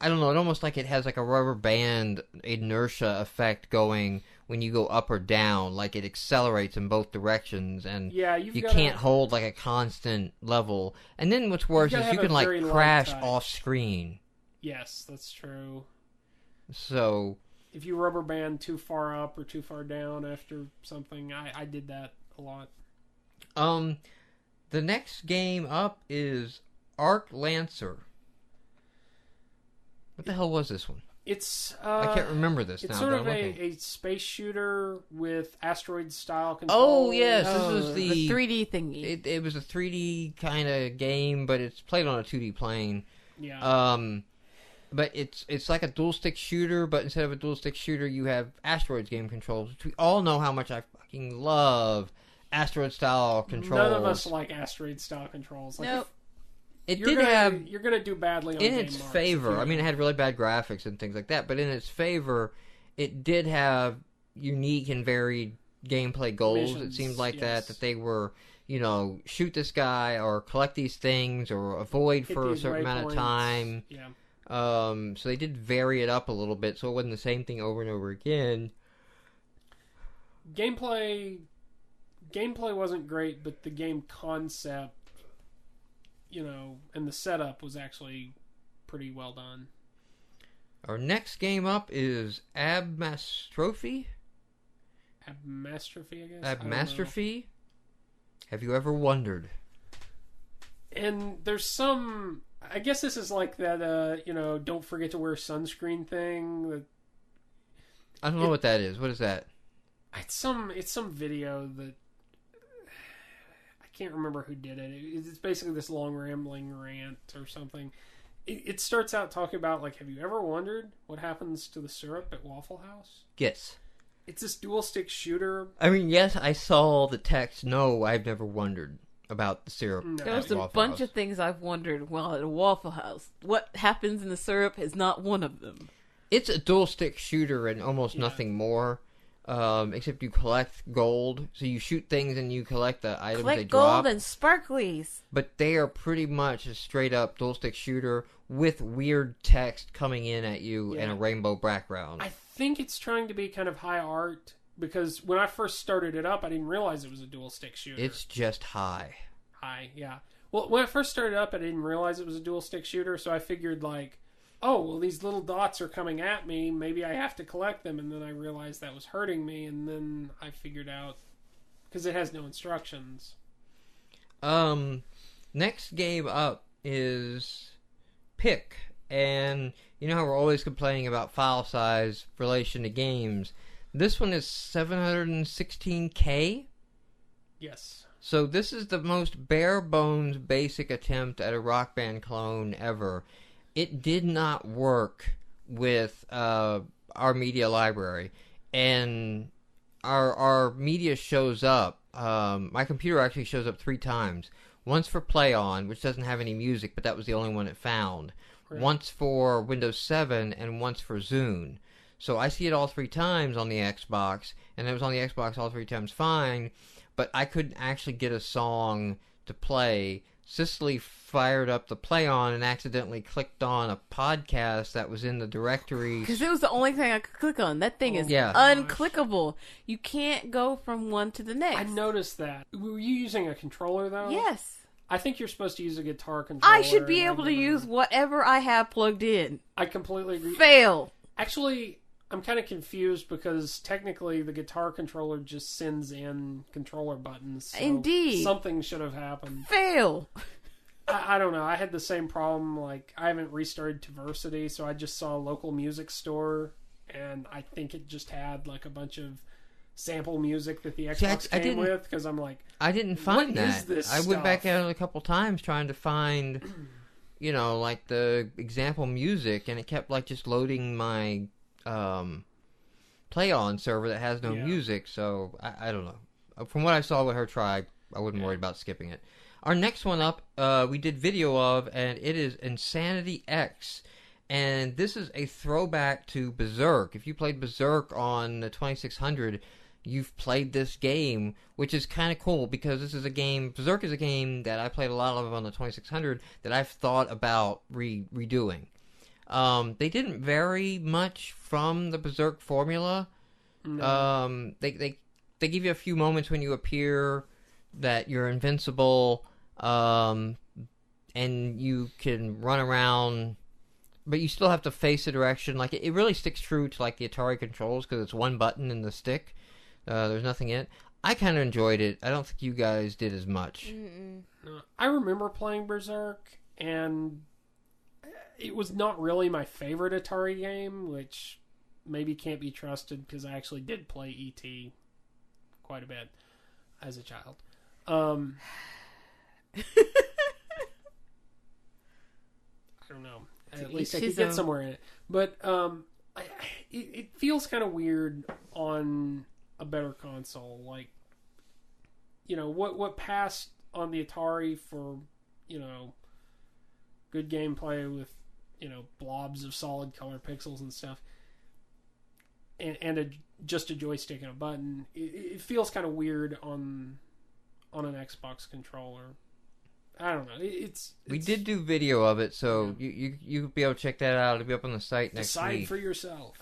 I don't know, it almost like it has a rubber band inertia effect going when you go up or down, it accelerates in both directions, and you can't hold a constant level. And then what's worse is you can crash off screen. Yes, that's true. So if you rubber band too far up or too far down after something, I did that a lot. The next game up is Arc Lancer. What the hell was this one? It's I can't remember this now. It's sort of a space shooter with asteroid-style controls. Oh, yes. This was the 3D thingy. It was a 3D kind of game, but it's played on a 2D plane. Yeah. But it's like a dual-stick shooter, but instead of a dual-stick shooter, you have asteroids game controls, which we all know how much I fucking love asteroid-style controls. None of us like asteroid-style controls. Like, nope. You're gonna do badly on in GameMarx its favor. I mean, it had really bad graphics and things like that, but in its favor, it did have unique and varied gameplay goals. Missions, it seemed like yes. that they were, shoot this guy or collect these things or avoid Hit for a these certain amount of waypoints. time. Yeah. So they did vary it up a little bit, so it wasn't the same thing over and over again. Gameplay wasn't great, but the game concept, and the setup was actually pretty well done. Our next game up is Abmastrophe. Abmastrophe, I guess? Abmastrophe? Have you ever wondered? And there's some... I guess this is like that, don't forget to wear sunscreen thing. That I don't know what that is. What is that? It's some video that... I can't remember who did it. It's basically this long rambling rant or something. It starts out talking about, like, have you ever wondered what happens to the syrup at Waffle House? Yes. It's this dual-stick shooter. I mean, yes, I saw the text. No, I've never wondered about the syrup. No. There was a bunch of things I've wondered while at a Waffle House. What happens in the syrup is not one of them. It's a dual-stick shooter and almost nothing more. Except you collect gold. So you shoot things and you collect the items they drop. Collect gold and sparklies. But they are pretty much a straight-up dual-stick shooter with weird text coming in at you and a rainbow background. I think it's trying to be kind of high art, because when I first started it up, I didn't realize it was a dual-stick shooter. It's just high. High, yeah. Well, when I first started up, I didn't realize it was a dual-stick shooter, so I figured, like, oh, well, these little dots are coming at me, maybe I have to collect them, and then I realized that was hurting me, and then I figured out, because it has no instructions. Next game up is Pick, and you know how we're always complaining about file size relation to games. This one is 716K. Yes. So this is the most bare bones basic attempt at a Rock Band clone ever. It did not work with our media library, and our media shows up. My computer actually shows up 3 times. Once for Play On, which doesn't have any music, but that was the only one it found. Right. Once for Windows 7, and once for Zune. So I see it all 3 times on the Xbox, and it was on the Xbox all 3 times fine, but I couldn't actually get a song to play. Cicely fired up the Play On and accidentally clicked on a podcast that was in the directory. Because it was the only thing I could click on. That thing is unclickable. You can't go from one to the next. I noticed that. Were you using a controller, though? Yes. I think you're supposed to use a guitar controller. I should be able to use whatever I have plugged in. I completely agree. Fail. Actually, I'm kind of confused because technically the guitar controller just sends in controller buttons. So Indeed. Something should have happened. Fail. I don't know. I had the same problem. Like, I haven't restarted Tversity, so I just saw a local music store, and I think it just had like a bunch of sample music that the Xbox came with. Because I'm like, I didn't find that. Is this I stuff? went back out a couple times trying to find, like the example music, and it kept like just loading my Play On server that has no music. So I don't know. From what I saw with her try, I wouldn't worry about skipping it. Our next one up, we did video of, and it is Insanity X. And this is a throwback to Berserk. If you played Berserk on the 2600, you've played this game, which is kind of cool because this is a game, Berserk is a game that I played a lot of on the 2600 that I've thought about redoing. They didn't vary much from the Berserk formula. No. They give you a few moments when you appear that you're invincible, and you can run around, but you still have to face the direction. Like, it really sticks true to like the Atari controls because it's one button in the stick. There's nothing in it. I kind of enjoyed it. I don't think you guys did as much. I remember playing Berserk, and it was not really my favorite Atari game, which maybe can't be trusted because I actually did play E.T. quite a bit as a child. I don't know. At least I could get somewhere in it. But it feels kind of weird on a better console. Like, you know, what passed on the Atari for, you know, good gameplay with, you know, blobs of solid color pixels and stuff, and just a joystick and a button. It feels kind of weird on an Xbox controller. I don't know. We did do video of it, so you'll be able to check that out. It'll be up on the site next week. Decide for yourself.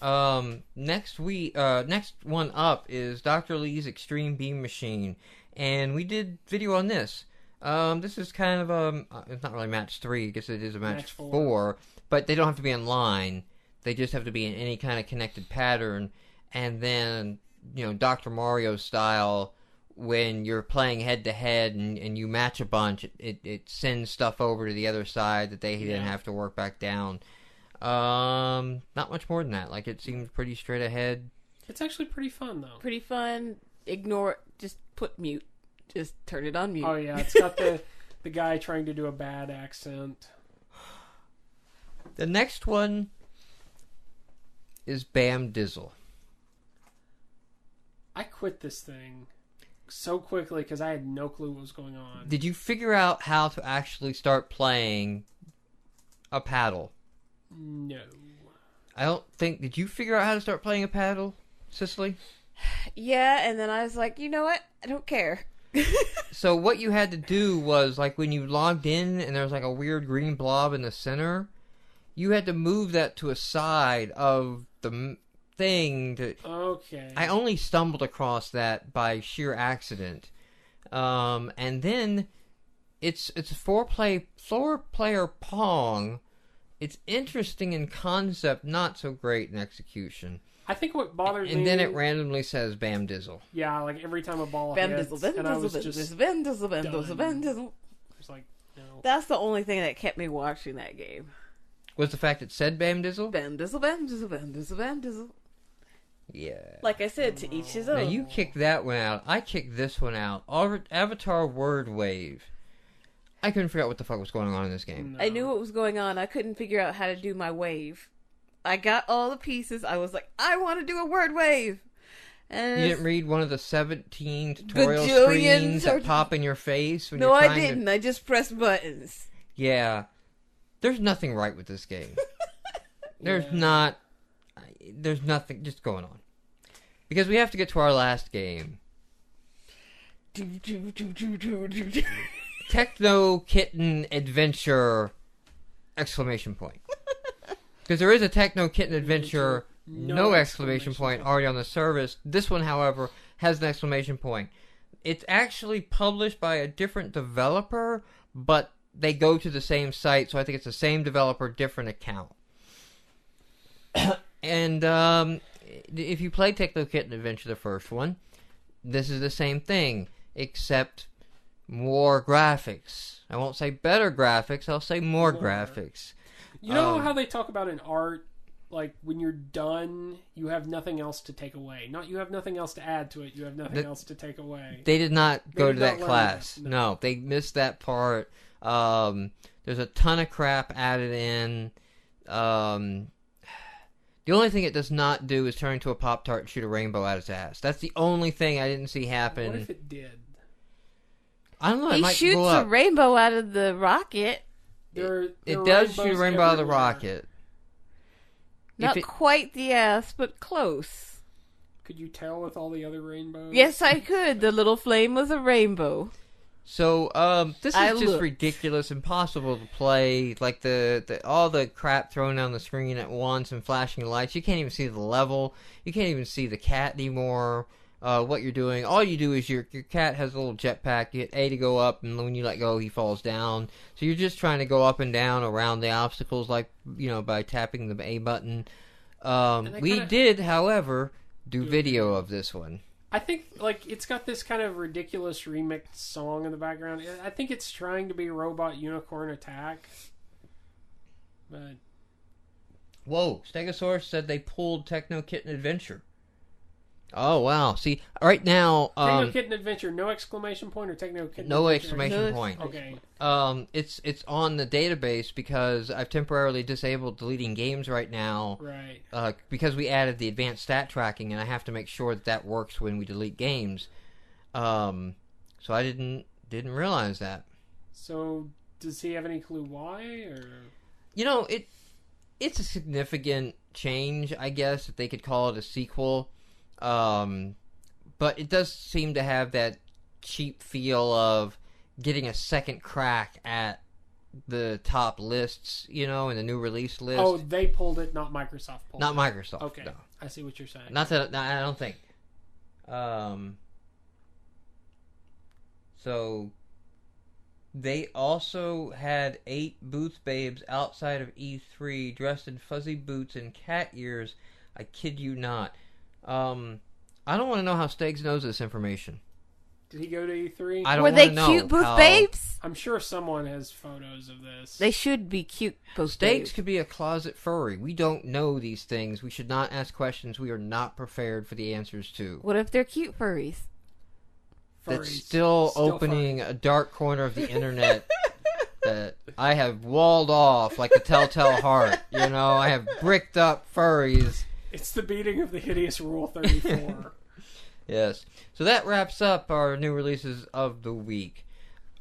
Next one up is Dr. Lee's Extreme Beam Machine, and we did video on this. This is kind of it's not really match 3. I guess it is a match 4, but they don't have to be in line. They just have to be in any kind of connected pattern, and then, you know, Dr. Mario style. When you're playing head-to-head and you match a bunch, it sends stuff over to the other side that they didn't have to work back down. Not much more than that. Like, it seems pretty straight ahead. It's actually pretty fun, though. Pretty fun. Ignore... Just put mute. Just turn it on mute. Oh, yeah. It's got the guy trying to do a bad accent. The next one is Bam Dizzle. I quit this thing so quickly because I had no clue what was going on. Did you figure out how to actually start playing a paddle? No. I don't think... Did you figure out how to start playing a paddle, Cicely? Yeah, and then I was like, you know what? I don't care. So what you had to do was, like, when you logged in and there was like a weird green blob in the center, you had to move that to a side of the thing to... Okay. I only stumbled across that by sheer accident. And then it's a four-player Pong. It's interesting in concept, not so great in execution. I think what bothered me... And then it randomly says Bam Dizzle. Yeah, like every time a ball Bam hits, Dizzle, Bam and I was Dizzle, just Bam Dizzle, Bam Dizzle, Bam Dizzle. I was like, no. That's the only thing that kept me watching that game. Was the fact it said Bam Dizzle? Bam Dizzle, Bam Dizzle, Bam Dizzle, Bam Dizzle. Yeah. Like I said, to each his own. Now you kicked that one out. I kicked this one out. Avatar Word Wave. I couldn't figure out what the fuck was going on in this game. No. I knew what was going on. I couldn't figure out how to do my wave. I got all the pieces. I was like, I want to do a word wave. And you didn't read one of the 17 tutorial screens that pop in your face when no, you're trying I didn't. I just pressed buttons. Yeah. There's nothing right with this game. There's nothing just going on. Because we have to get to our last game. Techno Kitten Adventure! Exclamation point. Because there is a Techno Kitten Adventure, no exclamation point, already on the service. This one, however, has an exclamation point. It's actually published by a different developer, but they go to the same site, so I think it's the same developer, different account. And if you play Techno Kitten Adventure, the first one, this is the same thing, except more graphics. I won't say better graphics, I'll say more graphics. You know how they talk about in art, like, when you're done, you have nothing else to take away. Not you have nothing else to add to it, you have nothing else to take away. They did not go to that class. No, they missed that part. There's a ton of crap added in. The only thing it does not do is turn into a Pop-Tart and shoot a rainbow out its ass. That's the only thing I didn't see happen. What if it did? I don't know. He shoots a rainbow out of the rocket. It does shoot a rainbow out of the rocket. Not quite the ass, but close. Could you tell with all the other rainbows? Yes, I could. The little flame was a rainbow. So, this is just ridiculous, impossible to play. Like, all the crap thrown on the screen at once and flashing lights. You can't even see the level. You can't even see the cat anymore. What you're doing. All you do is your cat has a little jetpack. You hit A to go up, and when you let go, he falls down. So you're just trying to go up and down around the obstacles, like, by tapping the A button. We did, however, do video of this one. I think like it's got this kind of ridiculous remixed song in the background. I think it's trying to be Robot Unicorn Attack. But whoa, Stegosaurus said they pulled Techno Kitten Adventure. Oh wow! See, right now, Techno Kitten Adventure, no exclamation point or Techno Kitten? No Adventure? exclamation point. Okay. It's on the database because I've temporarily disabled deleting games right now. Right. Because we added the advanced stat tracking, and I have to make sure that works when we delete games. So I didn't realize that. So does he have any clue why, or? You know, it's a significant change, I guess, if they could call it a sequel. But it does seem to have that cheap feel of getting a second crack at the top lists, you know, in the new release list. Oh, they pulled it, not Microsoft pulled Not it. Microsoft. Okay, no. I see what you're saying. Not that I don't think. So they also had 8 booth babes outside of E3 dressed in fuzzy boots and cat ears. I kid you not. I don't want to know how Steggs knows this information. Did he go to E3? I don't Were want they to know cute booth how... babes? I'm sure someone has photos of this. They should be cute booth Steggs babes. could be a closet furry. We don't know these things. We should not ask questions we are not prepared for the answers to. What if they're cute furries? That's Furries. still opening a dark corner of the internet that I have walled off like a telltale heart. You know, I have bricked up furries. It's the beating of the hideous Rule 34. Yes. So that wraps up our new releases of the week.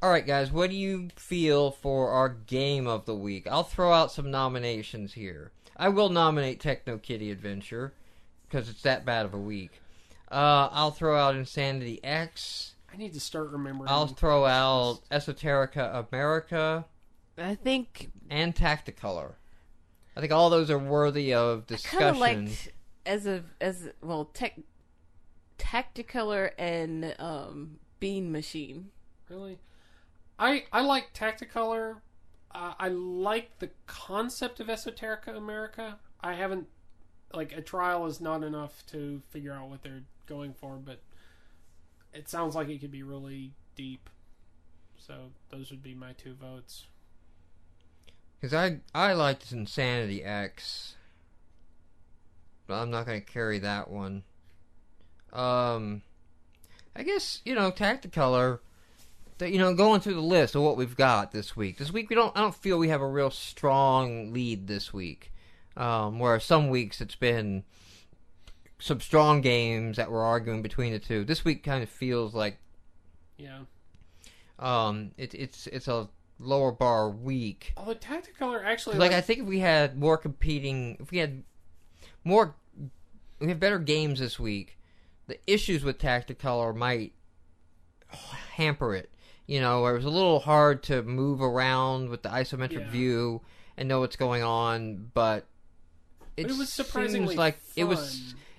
Alright guys, what do you feel for our game of the week? I'll throw out some nominations here. I will nominate Techno Kitty Adventure, because it's that bad of a week. I'll throw out Insanity X. I need to start remembering. I'll throw out Esoterica America. I think... And Tacticolor. I think all those are worthy of discussion. I kind of liked Tacticolor and Bean Machine. Really? I like Tacticolor. I like the concept of Esoterica America. I haven't... Like, a trial is not enough to figure out what they're going for, but it sounds like it could be really deep. So, those would be my 2 votes. Because I liked Insanity X. But I'm not going to carry that one. I guess, Tacticolor... going through the list of what we've got this week. This week, I don't feel we have a real strong lead this week. Where some weeks it's been some strong games that we're arguing between the two. This week kind of feels like, it's a lower bar week. Although Tacticolor actually, I think if we had more competing, if we have better games this week, the issues with Tacticolor might hamper it. Where it was a little hard to move around with the isometric view and know what's going on, but it was surprisingly like fun.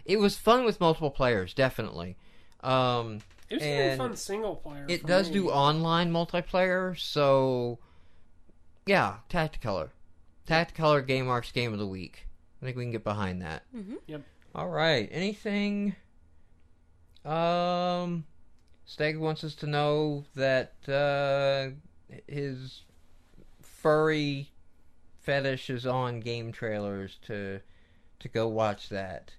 It was fun with multiple players, definitely. It was a very fun single player. It does do online multiplayer, so yeah, Tacticolor. Tacticolor GameMarx Game of the Week. I think we can get behind that. Mm-hmm. Yep. All right. Anything? Steg wants us to know that his furry fetish is on game trailers to go watch that.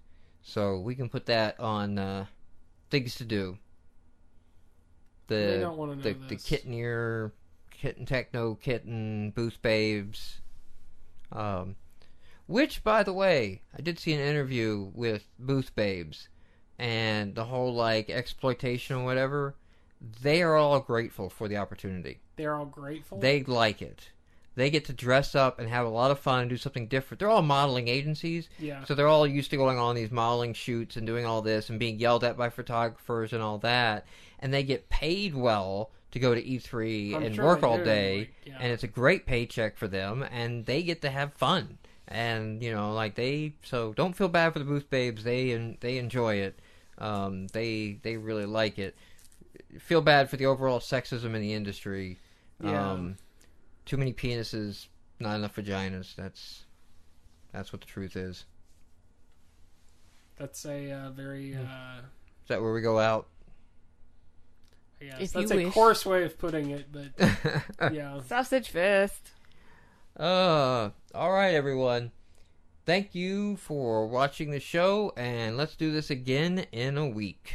So we can put that on things to do. They don't want to know the this. kitten ear, kitten techno, kitten booth babes. Which, by the way, I did see an interview with Booth Babes, and the whole exploitation or whatever. They are all grateful for the opportunity. They're all grateful. They like it. They get to dress up and have a lot of fun and do something different. They're all modeling agencies, so they're all used to going on these modeling shoots and doing all this and being yelled at by photographers and all that. And they get paid well to go to E3 and work all day, and it's a great paycheck for them, and they get to have fun. And so don't feel bad for the Booth Babes. They enjoy it. They really like it. Feel bad for the overall sexism in the industry. Too many penises, not enough vaginas. That's what the truth is. That's a very that where we go out? Yes, If that's you a wish. coarse way of putting it, but yeah. Sausage fest. All right, everyone. Thank you for watching the show, and let's do this again in a week.